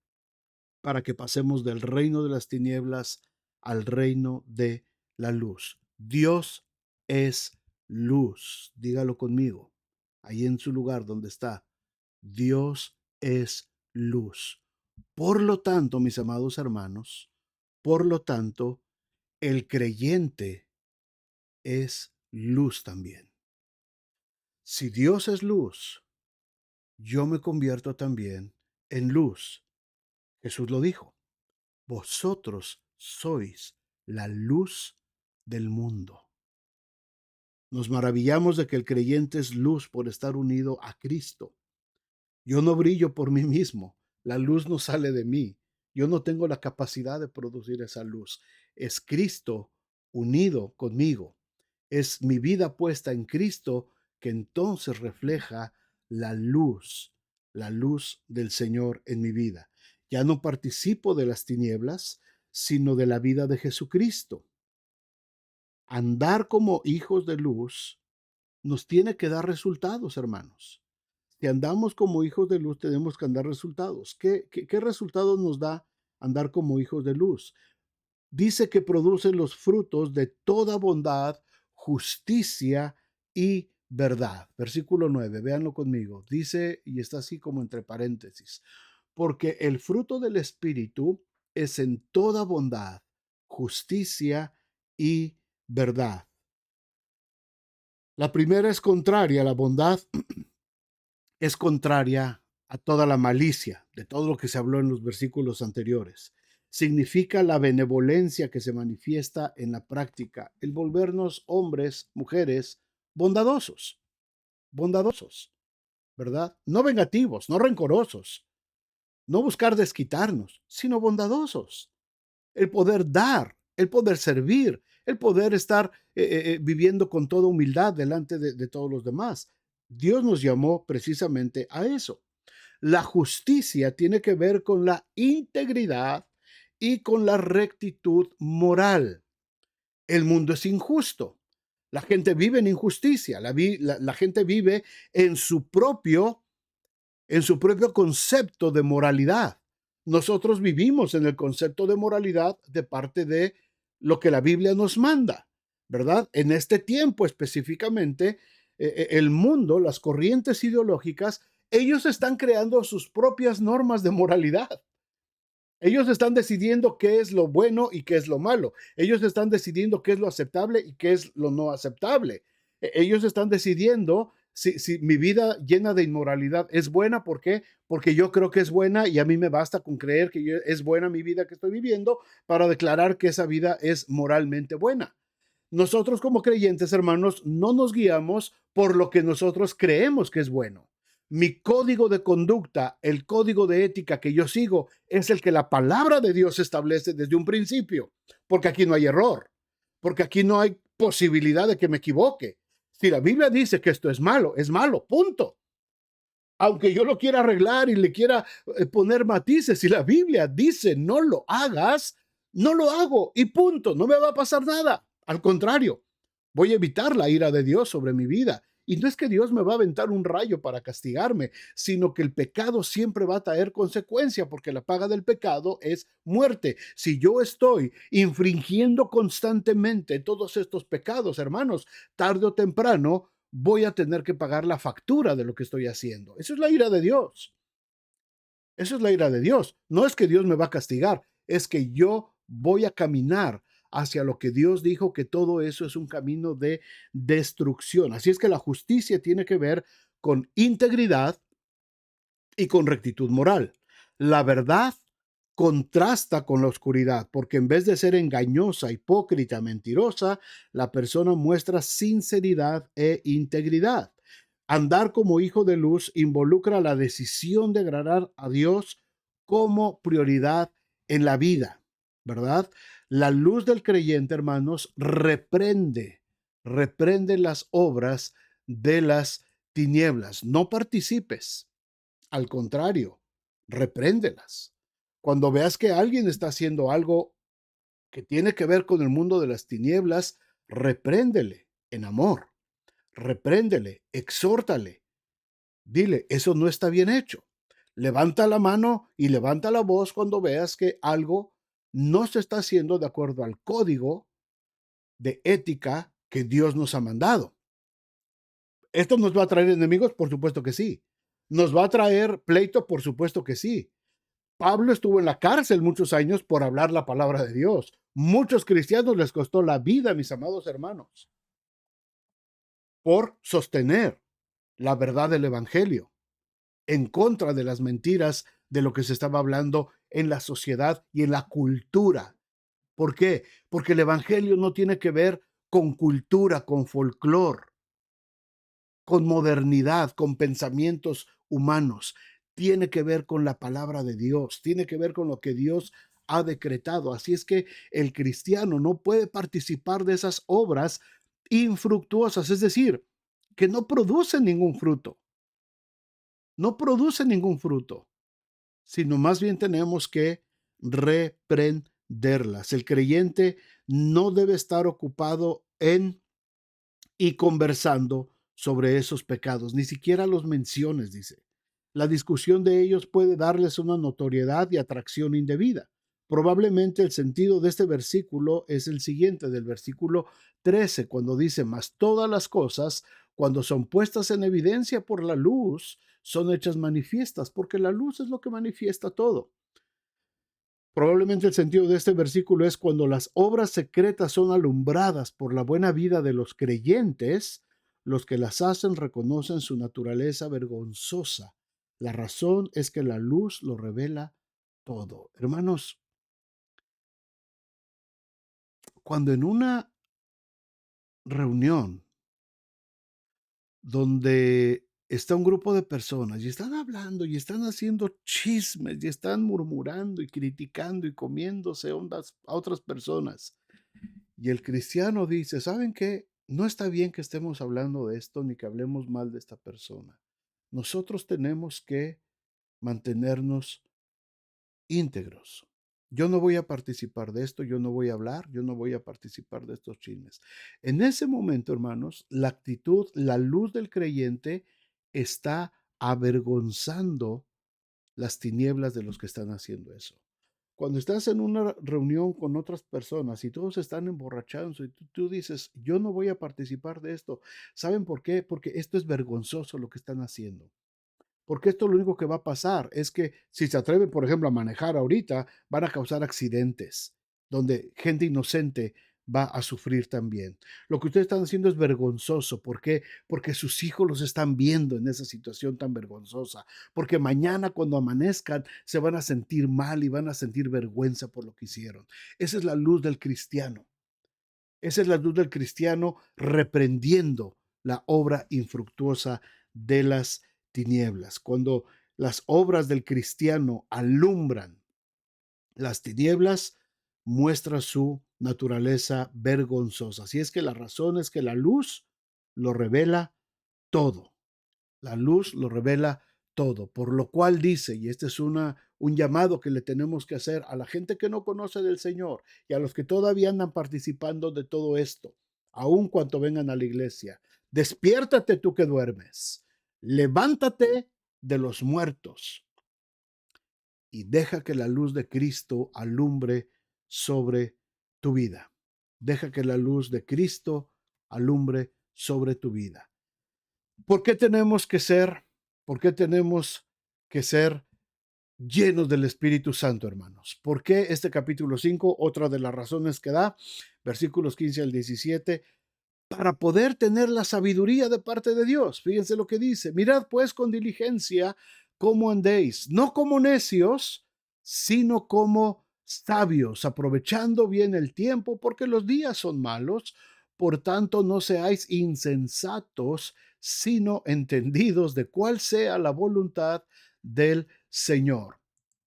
para que pasemos del reino de las tinieblas al reino de la luz. Dios es luz. Dígalo conmigo, ahí en su lugar donde está. Dios es luz. Por lo tanto, mis amados hermanos, por lo tanto, el creyente es luz también. Si Dios es luz, yo me convierto también en luz. Jesús lo dijo. Vosotros sois la luz del mundo. Nos maravillamos de que el creyente es luz por estar unido a Cristo. Yo no brillo por mí mismo. La luz no sale de mí. Yo no tengo la capacidad de producir esa luz. Es Cristo unido conmigo. Es mi vida puesta en Cristo que entonces refleja la luz del Señor en mi vida. Ya no participo de las tinieblas, sino de la vida de Jesucristo. Andar como hijos de luz nos tiene que dar resultados, hermanos. Si andamos como hijos de luz, tenemos que andar resultados. ¿Qué resultados nos da andar como hijos de luz? Dice que produce los frutos de toda bondad, justicia y verdad. Versículo 9, véanlo conmigo. Dice, y está así como entre paréntesis, porque el fruto del Espíritu es en toda bondad, justicia y verdad. La primera es contraria a la bondad, es contraria a toda la malicia, de todo lo que se habló en los versículos anteriores. Significa la benevolencia que se manifiesta en la práctica, el volvernos hombres, mujeres, bondadosos, bondadosos, ¿verdad? No vengativos, no rencorosos, no buscar desquitarnos, sino bondadosos. El poder dar, el poder servir, el poder estar viviendo con toda humildad delante de todos los demás. Dios nos llamó precisamente a eso. La justicia tiene que ver con la integridad y con la rectitud moral. El mundo es injusto. La gente vive en injusticia. La gente vive en en su propio concepto de moralidad. Nosotros vivimos en el concepto de moralidad de parte de lo que la Biblia nos manda, ¿verdad? En este tiempo específicamente, el mundo, las corrientes ideológicas, ellos están creando sus propias normas de moralidad. Ellos están decidiendo qué es lo bueno y qué es lo malo. Ellos están decidiendo qué es lo aceptable y qué es lo no aceptable. Ellos están decidiendo si mi vida llena de inmoralidad es buena. ¿Por qué? Porque yo creo que es buena y a mí me basta con creer que es buena mi vida que estoy viviendo para declarar que esa vida es moralmente buena. Nosotros como creyentes, hermanos, no nos guiamos por lo que nosotros creemos que es bueno. Mi código de conducta, el código de ética que yo sigo, es el que la palabra de Dios establece desde un principio, porque aquí no hay error, porque aquí no hay posibilidad de que me equivoque. Si la Biblia dice que esto es malo, punto. Aunque yo lo quiera arreglar y le quiera poner matices, si la Biblia dice no lo hagas, no lo hago y punto, no me va a pasar nada. Al contrario, voy a evitar la ira de Dios sobre mi vida. Y no es que Dios me va a aventar un rayo para castigarme, sino que el pecado siempre va a traer consecuencia, porque la paga del pecado es muerte. Si yo estoy infringiendo constantemente todos estos pecados, hermanos, tarde o temprano voy a tener que pagar la factura de lo que estoy haciendo. Eso es la ira de Dios. Eso es la ira de Dios. No es que Dios me va a castigar, es que yo voy a caminar hacia lo que Dios dijo, que todo eso es un camino de destrucción. Así es que la justicia tiene que ver con integridad y con rectitud moral. La verdad contrasta con la oscuridad, porque en vez de ser engañosa, hipócrita, mentirosa, la persona muestra sinceridad e integridad. Andar como hijo de luz involucra la decisión de agradar a Dios como prioridad en la vida, ¿verdad? La luz del creyente, hermanos, reprende las obras de las tinieblas. No participes, al contrario, repréndelas. Cuando veas que alguien está haciendo algo que tiene que ver con el mundo de las tinieblas, repréndele. en amor. Repréndele, exhórtale, dile, eso no está bien hecho. Levanta la mano y levanta la voz cuando veas que algo no se está haciendo de acuerdo al código de ética que Dios nos ha mandado. ¿Esto nos va a traer enemigos? Por supuesto que sí. ¿Nos va a traer pleito? Por supuesto que sí. Pablo estuvo en la cárcel muchos años por hablar la palabra de Dios. Muchos cristianos les costó la vida, mis amados hermanos, por sostener la verdad del evangelio en contra de las mentiras de lo que se estaba hablando en la sociedad y en la cultura. ¿Por qué? Porque el evangelio no tiene que ver con cultura, con folclore, con modernidad, con pensamientos humanos. Tiene que ver con la palabra de Dios, tiene que ver con lo que Dios ha decretado. Así es que el cristiano no puede participar de esas obras infructuosas, es decir, que no producen ningún fruto, no producen ningún fruto, sino más bien tenemos que reprenderlas. El creyente no debe estar ocupado en y conversando sobre esos pecados, ni siquiera los menciones, dice. La discusión de ellos puede darles una notoriedad y atracción indebida. Probablemente el sentido de este versículo es el siguiente, del versículo 13, cuando dice, mas todas las cosas, cuando son puestas en evidencia por la luz, son hechas manifiestas, porque la luz es lo que manifiesta todo. Probablemente el sentido de este versículo es cuando las obras secretas son alumbradas por la buena vida de los creyentes, los que las hacen reconocen su naturaleza vergonzosa. La razón es que la luz lo revela todo. Hermanos, cuando en una reunión donde está un grupo de personas y están hablando y están haciendo chismes y están murmurando y criticando y comiéndose ondas a otras personas, y el cristiano dice, ¿saben qué? No está bien que estemos hablando de esto ni que hablemos mal de esta persona. Nosotros tenemos que mantenernos íntegros. Yo no voy a participar de esto, yo no voy a hablar, yo no voy a participar de estos chismes. En ese momento, hermanos, la actitud, la luz del creyente está avergonzando las tinieblas de los que están haciendo eso. Cuando estás en una reunión con otras personas y todos están emborrachados y tú dices, yo no voy a participar de esto. ¿Saben por qué? Porque esto es vergonzoso lo que están haciendo. Porque esto lo único que va a pasar es que si se atreven, por ejemplo, a manejar ahorita, van a causar accidentes donde gente inocente va a sufrir también. Lo que ustedes están haciendo es vergonzoso. ¿Por qué? Porque sus hijos los están viendo en esa situación tan vergonzosa. Porque mañana cuando amanezcan se van a sentir mal y van a sentir vergüenza por lo que hicieron. Esa es la luz del cristiano. Esa es la luz del cristiano reprendiendo la obra infructuosa de las tinieblas. Cuando las obras del cristiano alumbran las tinieblas, muestra su naturaleza vergonzosa. Así es que la razón es que la luz lo revela todo. La luz lo revela todo, por lo cual dice, y este es un llamado que le tenemos que hacer a la gente que no conoce del Señor y a los que todavía andan participando de todo esto, aun cuando vengan a la iglesia, despiértate tú que duermes, levántate de los muertos y deja que la luz de Cristo alumbre sobre tu vida. Deja que la luz de Cristo alumbre sobre tu vida. ¿Por qué tenemos que ser, por qué tenemos que ser llenos del Espíritu Santo, hermanos? ¿Por qué este capítulo 5? Otra de las razones que da, versículos 15 al 17, para poder tener la sabiduría de parte de Dios. Fíjense lo que dice, mirad pues con diligencia cómo andéis, no como necios, sino como sabios, aprovechando bien el tiempo, porque los días son malos. Por tanto, no seáis insensatos, sino entendidos de cuál sea la voluntad del Señor.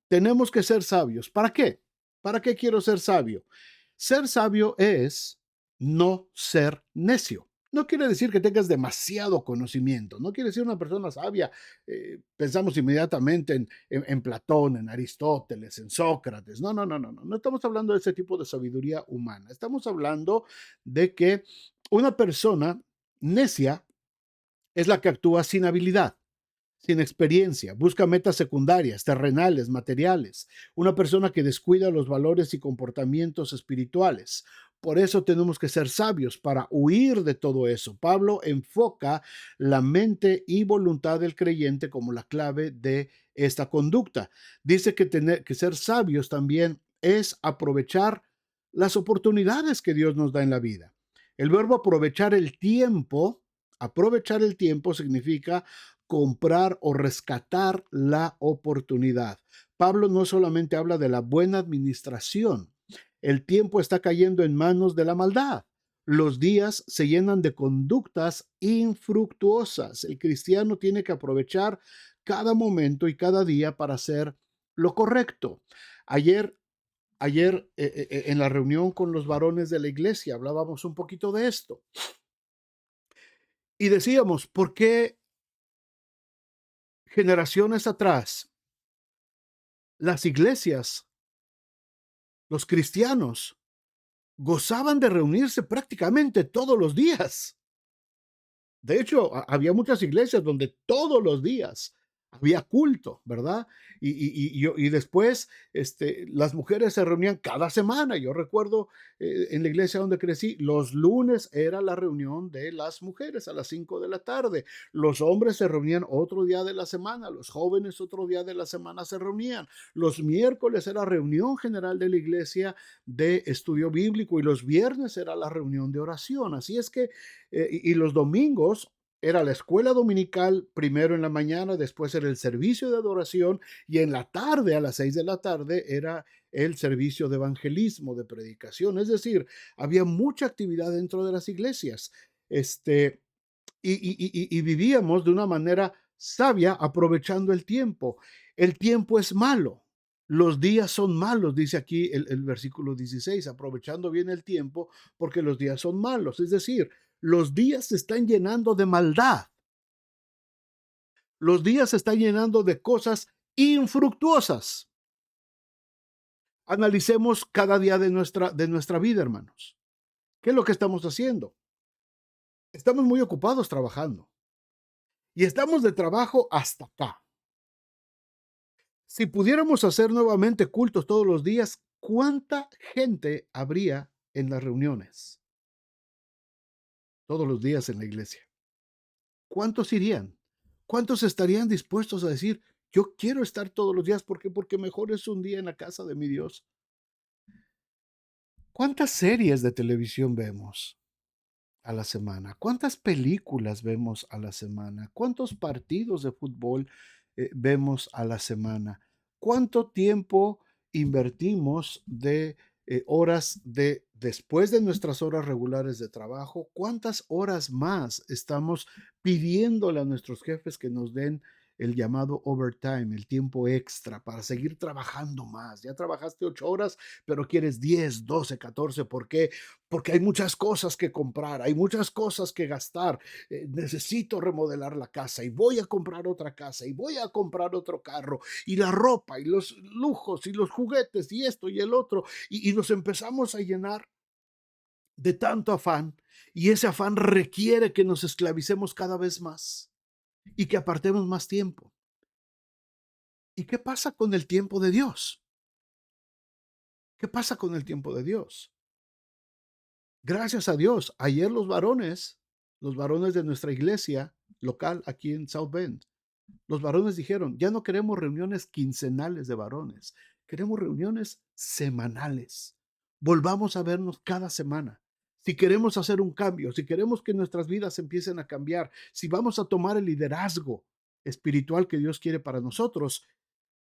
Tenemos que ser sabios. ¿Para qué? ¿Para qué quiero ser sabio? Ser sabio es no ser necio. No quiere decir que tengas demasiado conocimiento, no quiere decir una persona sabia. Pensamos inmediatamente en Platón, en Aristóteles, en Sócrates. No, no, no, no, no. No estamos hablando de ese tipo de sabiduría humana. Estamos hablando de que una persona necia es la que actúa sin habilidad, sin experiencia, busca metas secundarias, terrenales, materiales, una persona que descuida los valores y comportamientos espirituales. Por eso tenemos que ser sabios para huir de todo eso. Pablo enfoca la mente y voluntad del creyente como la clave de esta conducta. Dice que tener que ser sabios también es aprovechar las oportunidades que Dios nos da en la vida. El verbo aprovechar el tiempo significa comprar o rescatar la oportunidad. Pablo no solamente habla de la buena administración, el tiempo está cayendo en manos de la maldad. Los días se llenan de conductas infructuosas. El cristiano tiene que aprovechar cada momento y cada día para hacer lo correcto. Ayer, en la reunión con los varones de la iglesia hablábamos un poquito de esto y decíamos, ¿por qué generaciones atrás las iglesias, los cristianos, gozaban de reunirse prácticamente todos los días? De hecho, había muchas iglesias donde todos los días había culto, ¿verdad? Y después las mujeres se reunían cada semana. Yo recuerdo en la iglesia donde crecí, los lunes era la reunión de las mujeres a las 5 de la tarde. Los hombres se reunían otro día de la semana, los jóvenes otro día de la semana se reunían. Los miércoles era reunión general de la iglesia de estudio bíblico y los viernes era la reunión de oración. Así es que y los domingos era la escuela dominical, primero en la mañana, después era el servicio de adoración y en la tarde, a las 6 de la tarde, era el servicio de evangelismo, de predicación. Es decir, había mucha actividad dentro de las iglesias. Este, y vivíamos de una manera sabia, aprovechando el tiempo. El tiempo es malo. Los días son malos, dice aquí el versículo 16, aprovechando bien el tiempo porque los días son malos. Es decir, los días se están llenando de maldad. Los días se están llenando de cosas infructuosas. Analicemos cada día de nuestra vida, hermanos. ¿Qué es lo que estamos haciendo? Estamos muy ocupados trabajando y estamos de trabajo hasta acá. Si pudiéramos hacer nuevamente cultos todos los días, ¿cuánta gente habría en las reuniones? Todos los días en la iglesia. ¿Cuántos irían? ¿Cuántos estarían dispuestos a decir, yo quiero estar todos los días? ¿Por qué? Porque mejor es un día en la casa de mi Dios. ¿Cuántas series de televisión vemos a la semana? ¿Cuántas películas vemos a la semana? ¿Cuántos partidos de fútbol vemos a la semana? ¿Cuánto tiempo invertimos de horas después de nuestras horas regulares de trabajo? ¿Cuántas horas más estamos pidiéndole a nuestros jefes que nos den el llamado overtime, el tiempo extra para seguir trabajando más? Ya trabajaste 8 horas, pero quieres 10, 12, 14. ¿Por qué? Porque hay muchas cosas que comprar, hay muchas cosas que gastar. Necesito remodelar la casa y voy a comprar otra casa y voy a comprar otro carro y la ropa y los lujos y los juguetes y esto y el otro. Y nos empezamos a llenar de tanto afán y ese afán requiere que nos esclavicemos cada vez más y que apartemos más tiempo. ¿Y qué pasa con el tiempo de Dios? ¿Qué pasa con el tiempo de Dios? Gracias a Dios, ayer los varones de nuestra iglesia local aquí en South Bend, los varones dijeron, ya no queremos reuniones quincenales de varones, queremos reuniones semanales. Volvamos a vernos cada semana. Si queremos hacer un cambio, si queremos que nuestras vidas empiecen a cambiar, si vamos a tomar el liderazgo espiritual que Dios quiere para nosotros,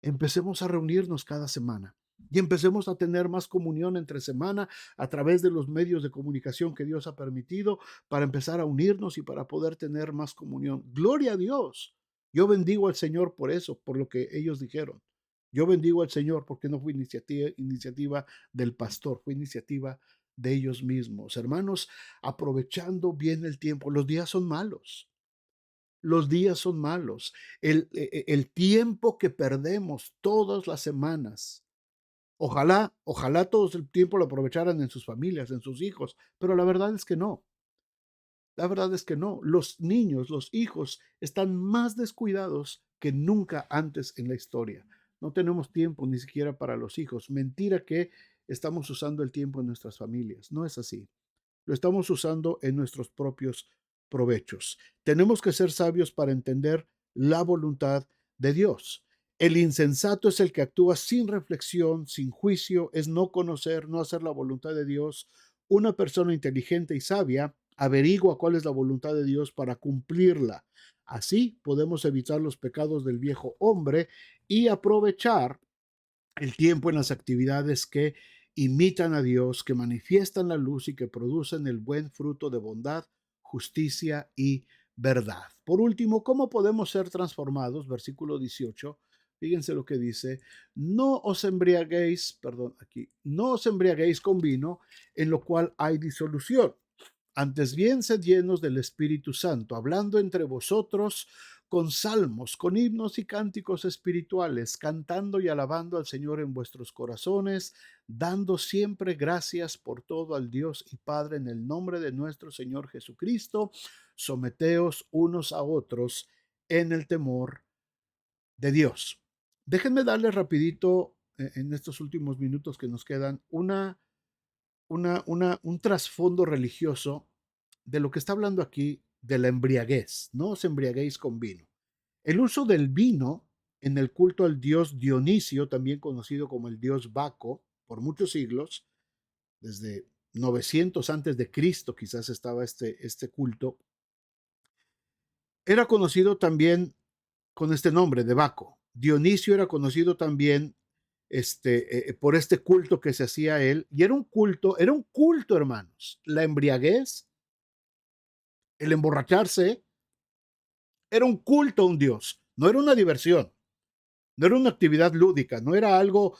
empecemos a reunirnos cada semana y empecemos a tener más comunión entre semana a través de los medios de comunicación que Dios ha permitido para empezar a unirnos y para poder tener más comunión. Gloria a Dios. Yo bendigo al Señor por eso, por lo que ellos dijeron. Yo bendigo al Señor porque no fue iniciativa del pastor, fue iniciativa de ellos mismos. Hermanos, aprovechando bien el tiempo, los días son malos. Los días son malos. El tiempo que perdemos todas las semanas. Ojalá todos el tiempo lo aprovecharan en sus familias, en sus hijos, pero la verdad es que no. La verdad es que no. Los niños, los hijos están más descuidados que nunca antes en la historia. No tenemos tiempo ni siquiera para los hijos. Mentira que estamos usando el tiempo en nuestras familias. No es así. Lo estamos usando en nuestros propios provechos. Tenemos que ser sabios para entender la voluntad de Dios. El insensato es el que actúa sin reflexión, sin juicio, es no conocer, no hacer la voluntad de Dios. Una persona inteligente y sabia averigua cuál es la voluntad de Dios para cumplirla. Así podemos evitar los pecados del viejo hombre y aprovechar el tiempo en las actividades que imitan a Dios, que manifiestan la luz y que producen el buen fruto de bondad, justicia y verdad. Por último, ¿cómo podemos ser transformados? Versículo 18. Fíjense lo que dice, no os embriaguéis con vino, en lo cual hay disolución. Antes bien, sed llenos del Espíritu Santo, hablando entre vosotros con salmos, con himnos y cánticos espirituales, cantando y alabando al Señor en vuestros corazones, dando siempre gracias por todo al Dios y Padre en el nombre de nuestro Señor Jesucristo. Someteos unos a otros en el temor de Dios. Déjenme darles rapidito, en estos últimos minutos que nos quedan, un trasfondo religioso de lo que está hablando aquí de la embriaguez. No os embriaguéis con vino. El uso del vino en el culto al dios Dionisio, también conocido como el dios Baco, por muchos siglos, desde 900 antes de Cristo quizás estaba este culto, era conocido también con este nombre de Baco. Dionisio era conocido también por este culto que se hacía a él, y era un culto, hermanos. La embriaguez, el emborracharse, era un culto a un dios, no era una diversión, no era una actividad lúdica, no era algo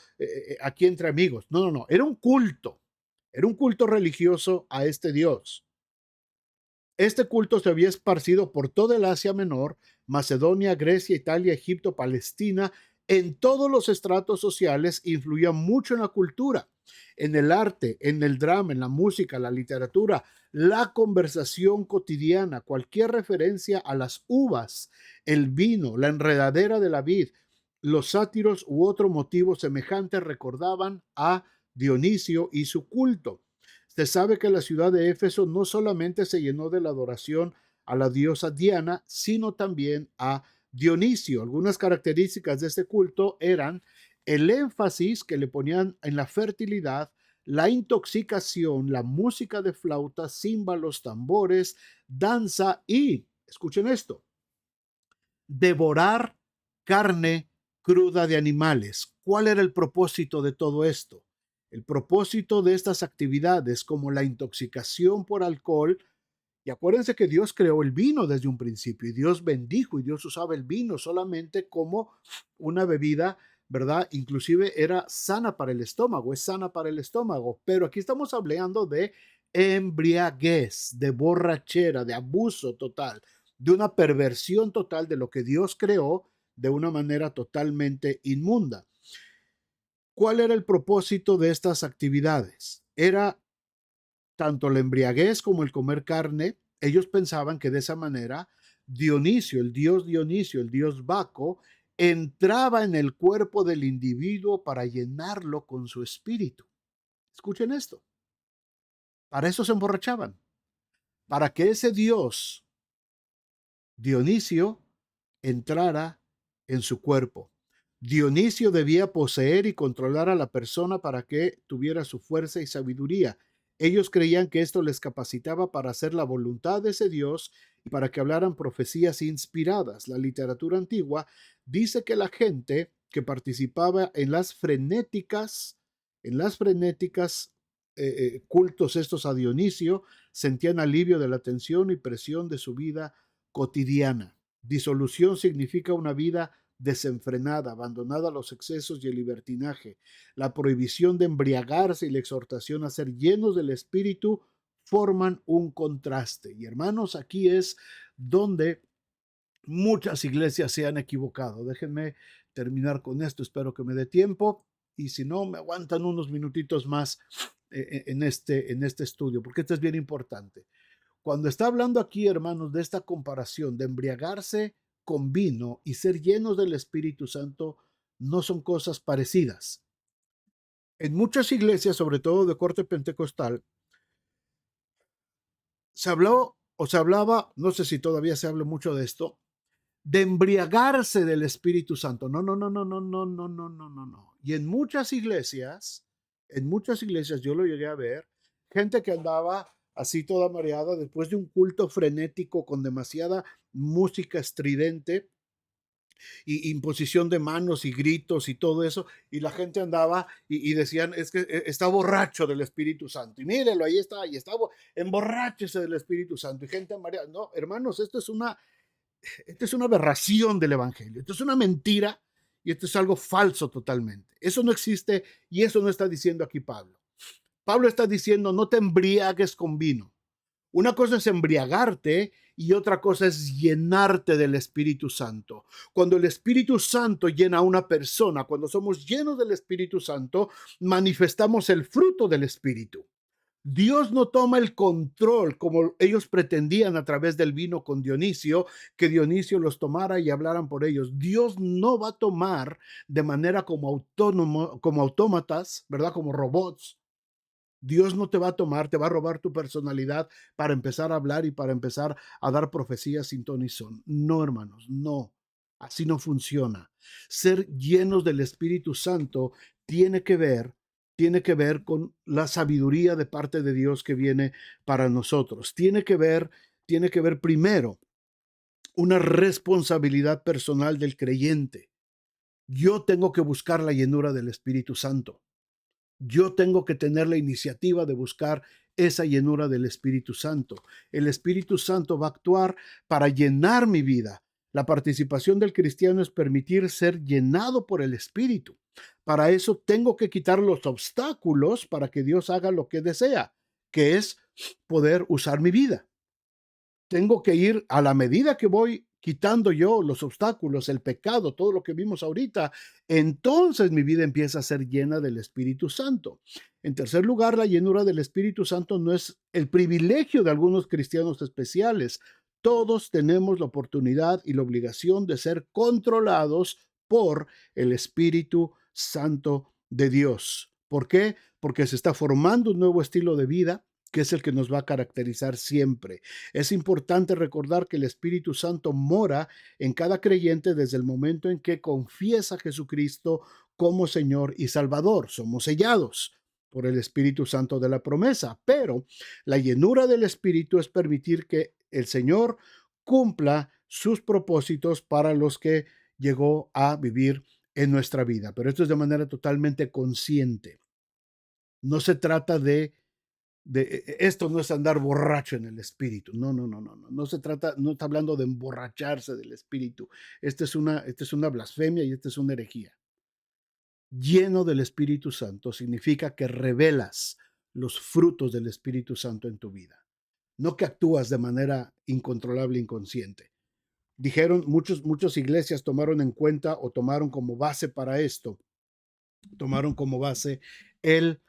aquí entre amigos, no, no, no, era un culto religioso a este dios. Este culto se había esparcido por toda el Asia Menor, Macedonia, Grecia, Italia, Egipto, Palestina. En todos los estratos sociales influía mucho en la cultura, en el arte, en el drama, en la música, la literatura, la conversación cotidiana, cualquier referencia a las uvas, el vino, la enredadera de la vid, los sátiros u otro motivo semejante recordaban a Dionisio y su culto. Se sabe que la ciudad de Éfeso no solamente se llenó de la adoración a la diosa Diana, sino también a Dionisio. Algunas características de este culto eran el énfasis que le ponían en la fertilidad, la intoxicación, la música de flautas, címbalos, tambores, danza y, escuchen esto, devorar carne cruda de animales. ¿Cuál era el propósito de todo esto? El propósito de estas actividades, como la intoxicación por alcohol, y acuérdense que Dios creó el vino desde un principio y Dios bendijo y Dios usaba el vino solamente como una bebida, ¿verdad? Inclusive era sana para el estómago, es sana para el estómago, pero aquí estamos hablando de embriaguez, de borrachera, de abuso total, de una perversión total de lo que Dios creó de una manera totalmente inmunda. ¿Cuál era el propósito de estas actividades? Era tanto la embriaguez como el comer carne. Ellos pensaban que de esa manera Dionisio, el dios Baco, entraba en el cuerpo del individuo para llenarlo con su espíritu. Escuchen esto. Para eso se emborrachaban. Para que ese dios, Dionisio, entrara en su cuerpo. Dionisio debía poseer y controlar a la persona para que tuviera su fuerza y sabiduría. Ellos creían que esto les capacitaba para hacer la voluntad de ese Dios y para que hablaran profecías inspiradas. La literatura antigua dice que la gente que participaba en las frenéticas cultos estos a Dionisio, sentían alivio de la tensión y presión de su vida cotidiana. Disolución significa una vida desenfrenada, abandonada a los excesos y el libertinaje. La prohibición de embriagarse y la exhortación a ser llenos del Espíritu forman un contraste. Y hermanos, aquí es donde muchas iglesias se han equivocado. Déjenme terminar con esto, espero que me dé tiempo y si no, me aguantan unos minutitos más en este estudio, porque esto es bien importante. Cuando está hablando aquí, hermanos, de esta comparación de embriagarse con vino y ser llenos del Espíritu Santo, no son cosas parecidas. En muchas iglesias, sobre todo de corte pentecostal, se habló o se hablaba, no sé si todavía se habla mucho de esto, de embriagarse del Espíritu Santo. No, no, no, no, no, no, no, no, no, no, no. Y en muchas iglesias yo lo llegué a ver, gente que andaba así toda mareada después de un culto frenético con demasiada música estridente y imposición de manos y gritos y todo eso, y la gente andaba y decían, es que está borracho del Espíritu Santo, y mírelo, ahí está, emborráchese del Espíritu Santo, y gente mareada. No, hermanos, esto es una aberración del Evangelio, esto es una mentira y esto es algo falso totalmente. Eso no existe y eso no está diciendo aquí Pablo. Pablo está diciendo, no te embriagues con vino. Una cosa es embriagarte y otra cosa es llenarte del Espíritu Santo. Cuando el Espíritu Santo llena a una persona, cuando somos llenos del Espíritu Santo, manifestamos el fruto del Espíritu. Dios no toma el control como ellos pretendían a través del vino con Dionisio, que Dionisio los tomara y hablaran por ellos. Dios no va a tomar de manera como autónomo, como autómatas, ¿verdad? Como robots. Dios no te va a tomar, te va a robar tu personalidad para empezar a hablar y para empezar a dar profecías sin ton y son. No, hermanos, no. Así no funciona. Ser llenos del Espíritu Santo tiene que ver tiene que ver con la sabiduría de parte de Dios que viene para nosotros. Tiene que ver primero una responsabilidad personal del creyente. Yo tengo que buscar la llenura del Espíritu Santo. Yo tengo que tener la iniciativa de buscar esa llenura del Espíritu Santo. El Espíritu Santo va a actuar para llenar mi vida. La participación del cristiano es permitir ser llenado por el Espíritu. Para eso tengo que quitar los obstáculos para que Dios haga lo que desea, que es poder usar mi vida. Tengo que ir a la medida que voy quitando yo los obstáculos, el pecado, todo lo que vimos ahorita, entonces mi vida empieza a ser llena del Espíritu Santo. En tercer lugar, la llenura del Espíritu Santo no es el privilegio de algunos cristianos especiales. Todos tenemos la oportunidad y la obligación de ser controlados por el Espíritu Santo de Dios. ¿Por qué? Porque se está formando un nuevo estilo de vida que es el que nos va a caracterizar siempre. Es importante recordar que el Espíritu Santo mora en cada creyente desde el momento en que confiesa a Jesucristo como Señor y Salvador. Somos sellados por el Espíritu Santo de la promesa, pero la llenura del Espíritu es permitir que el Señor cumpla sus propósitos para los que llegó a vivir en nuestra vida. Pero esto es de manera totalmente consciente. No se trata esto no es andar borracho en el espíritu. No, no, no, no, no. No se trata, no está hablando de emborracharse del espíritu. Esta es una blasfemia y esta es una herejía. Lleno del Espíritu Santo significa que revelas los frutos del Espíritu Santo en tu vida. No que actúas de manera incontrolable, inconsciente. Dijeron, muchas iglesias tomaron en cuenta o tomaron como base para esto, tomaron como base el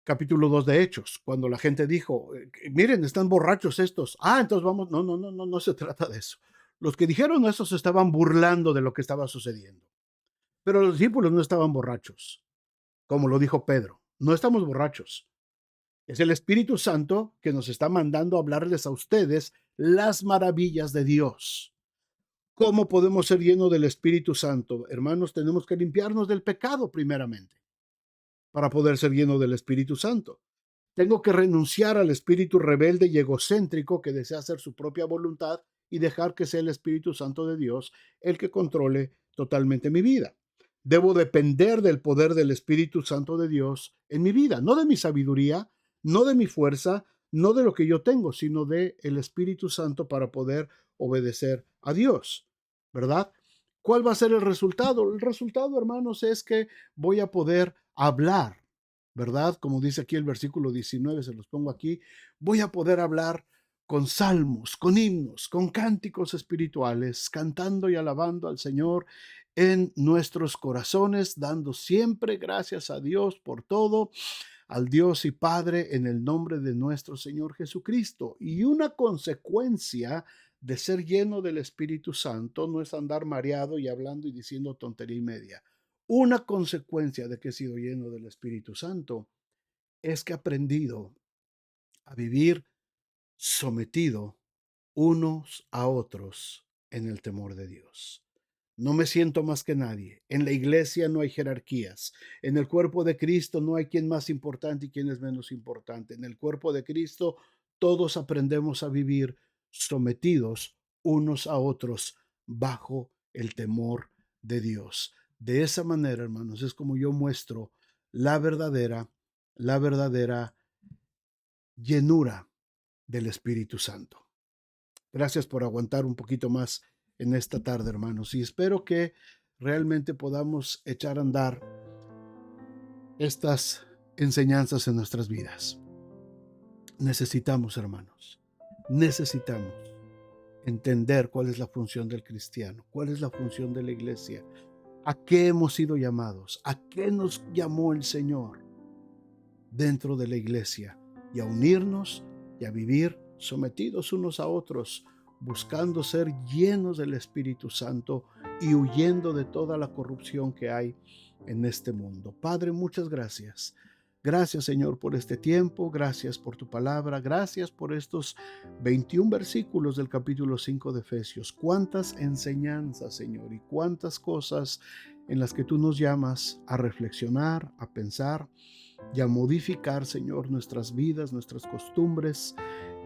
capítulo 2 de Hechos, cuando la gente dijo, miren, están borrachos estos. Entonces vamos, no, no, no, no, no se trata de eso. Los que dijeron eso se estaban burlando de lo que estaba sucediendo. Pero los discípulos no estaban borrachos, como lo dijo Pedro. No estamos borrachos. Es el Espíritu Santo que nos está mandando a hablarles a ustedes las maravillas de Dios. ¿Cómo podemos ser llenos del Espíritu Santo? Hermanos, tenemos que limpiarnos del pecado primeramente para poder ser llenos del Espíritu Santo. Tengo que renunciar al espíritu rebelde y egocéntrico que desea hacer su propia voluntad y dejar que sea el Espíritu Santo de Dios el que controle totalmente mi vida. Debo depender del poder del Espíritu Santo de Dios en mi vida, no de mi sabiduría, no de mi fuerza, no de lo que yo tengo, sino de el Espíritu Santo para poder obedecer a Dios, ¿verdad? ¿Cuál va a ser el resultado? El resultado, hermanos, es que voy a poder hablar, ¿verdad? Como dice aquí el versículo 19, se los pongo aquí, voy a poder hablar con salmos, con himnos, con cánticos espirituales, cantando y alabando al Señor en nuestros corazones, dando siempre gracias a Dios por todo, al Dios y Padre, en el nombre de nuestro Señor Jesucristo. Y una consecuencia de ser lleno del Espíritu Santo no es andar mareado y hablando y diciendo tontería y media. Una consecuencia de que he sido lleno del Espíritu Santo es que he aprendido a vivir sometido unos a otros en el temor de Dios. No me siento más que nadie. En la iglesia no hay jerarquías. En el cuerpo de Cristo no hay quien más importante y quien es menos importante. En el cuerpo de Cristo todos aprendemos a vivir sometidos unos a otros bajo el temor de Dios. De esa manera, hermanos, es como yo muestro la verdadera llenura del Espíritu Santo. Gracias por aguantar un poquito más en esta tarde, hermanos, y espero que realmente podamos echar a andar estas enseñanzas en nuestras vidas. Necesitamos, hermanos, necesitamos entender cuál es la función del cristiano, cuál es la función de la iglesia, a qué hemos sido llamados, a qué nos llamó el Señor dentro de la iglesia, y a unirnos y a vivir sometidos unos a otros, buscando ser llenos del Espíritu Santo y huyendo de toda la corrupción que hay en este mundo. Padre, muchas gracias. Gracias, Señor, por este tiempo. Gracias por tu palabra. Gracias por estos 21 versículos del capítulo 5 de Efesios. Cuántas enseñanzas, Señor, y cuántas cosas en las que tú nos llamas a reflexionar, a pensar y a modificar, Señor, nuestras vidas, nuestras costumbres,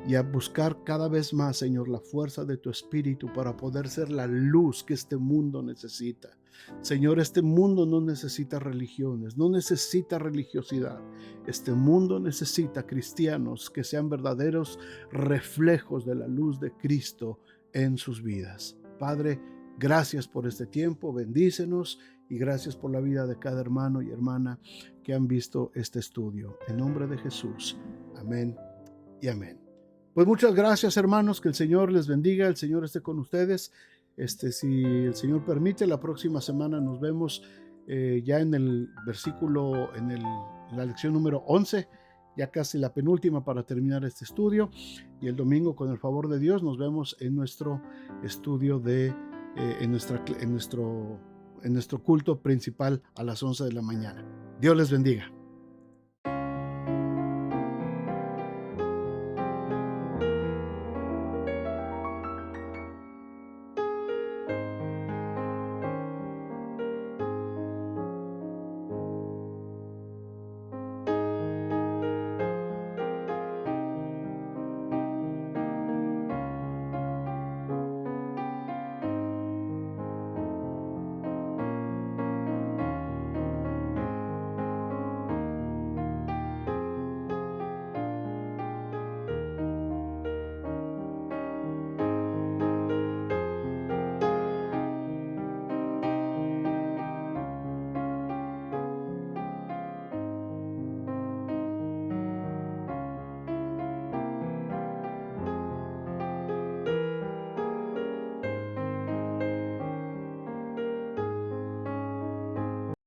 y a buscar cada vez más, Señor, la fuerza de tu Espíritu para poder ser la luz que este mundo necesita. Señor, este mundo no necesita religiones, no necesita religiosidad. Este mundo necesita cristianos que sean verdaderos reflejos de la luz de Cristo en sus vidas. Padre, gracias por este tiempo, bendícenos, y gracias por la vida de cada hermano y hermana que han visto este estudio. En nombre de Jesús. Amén y amén. Pues muchas gracias, hermanos, que el Señor les bendiga, el Señor esté con ustedes. Si el Señor permite, la próxima semana nos vemos ya en el versículo, en la lección número 11, ya casi la penúltima para terminar este estudio. Y el domingo, con el favor de Dios, nos vemos en nuestro estudio en nuestro culto principal a las 11 de la mañana. Dios les bendiga.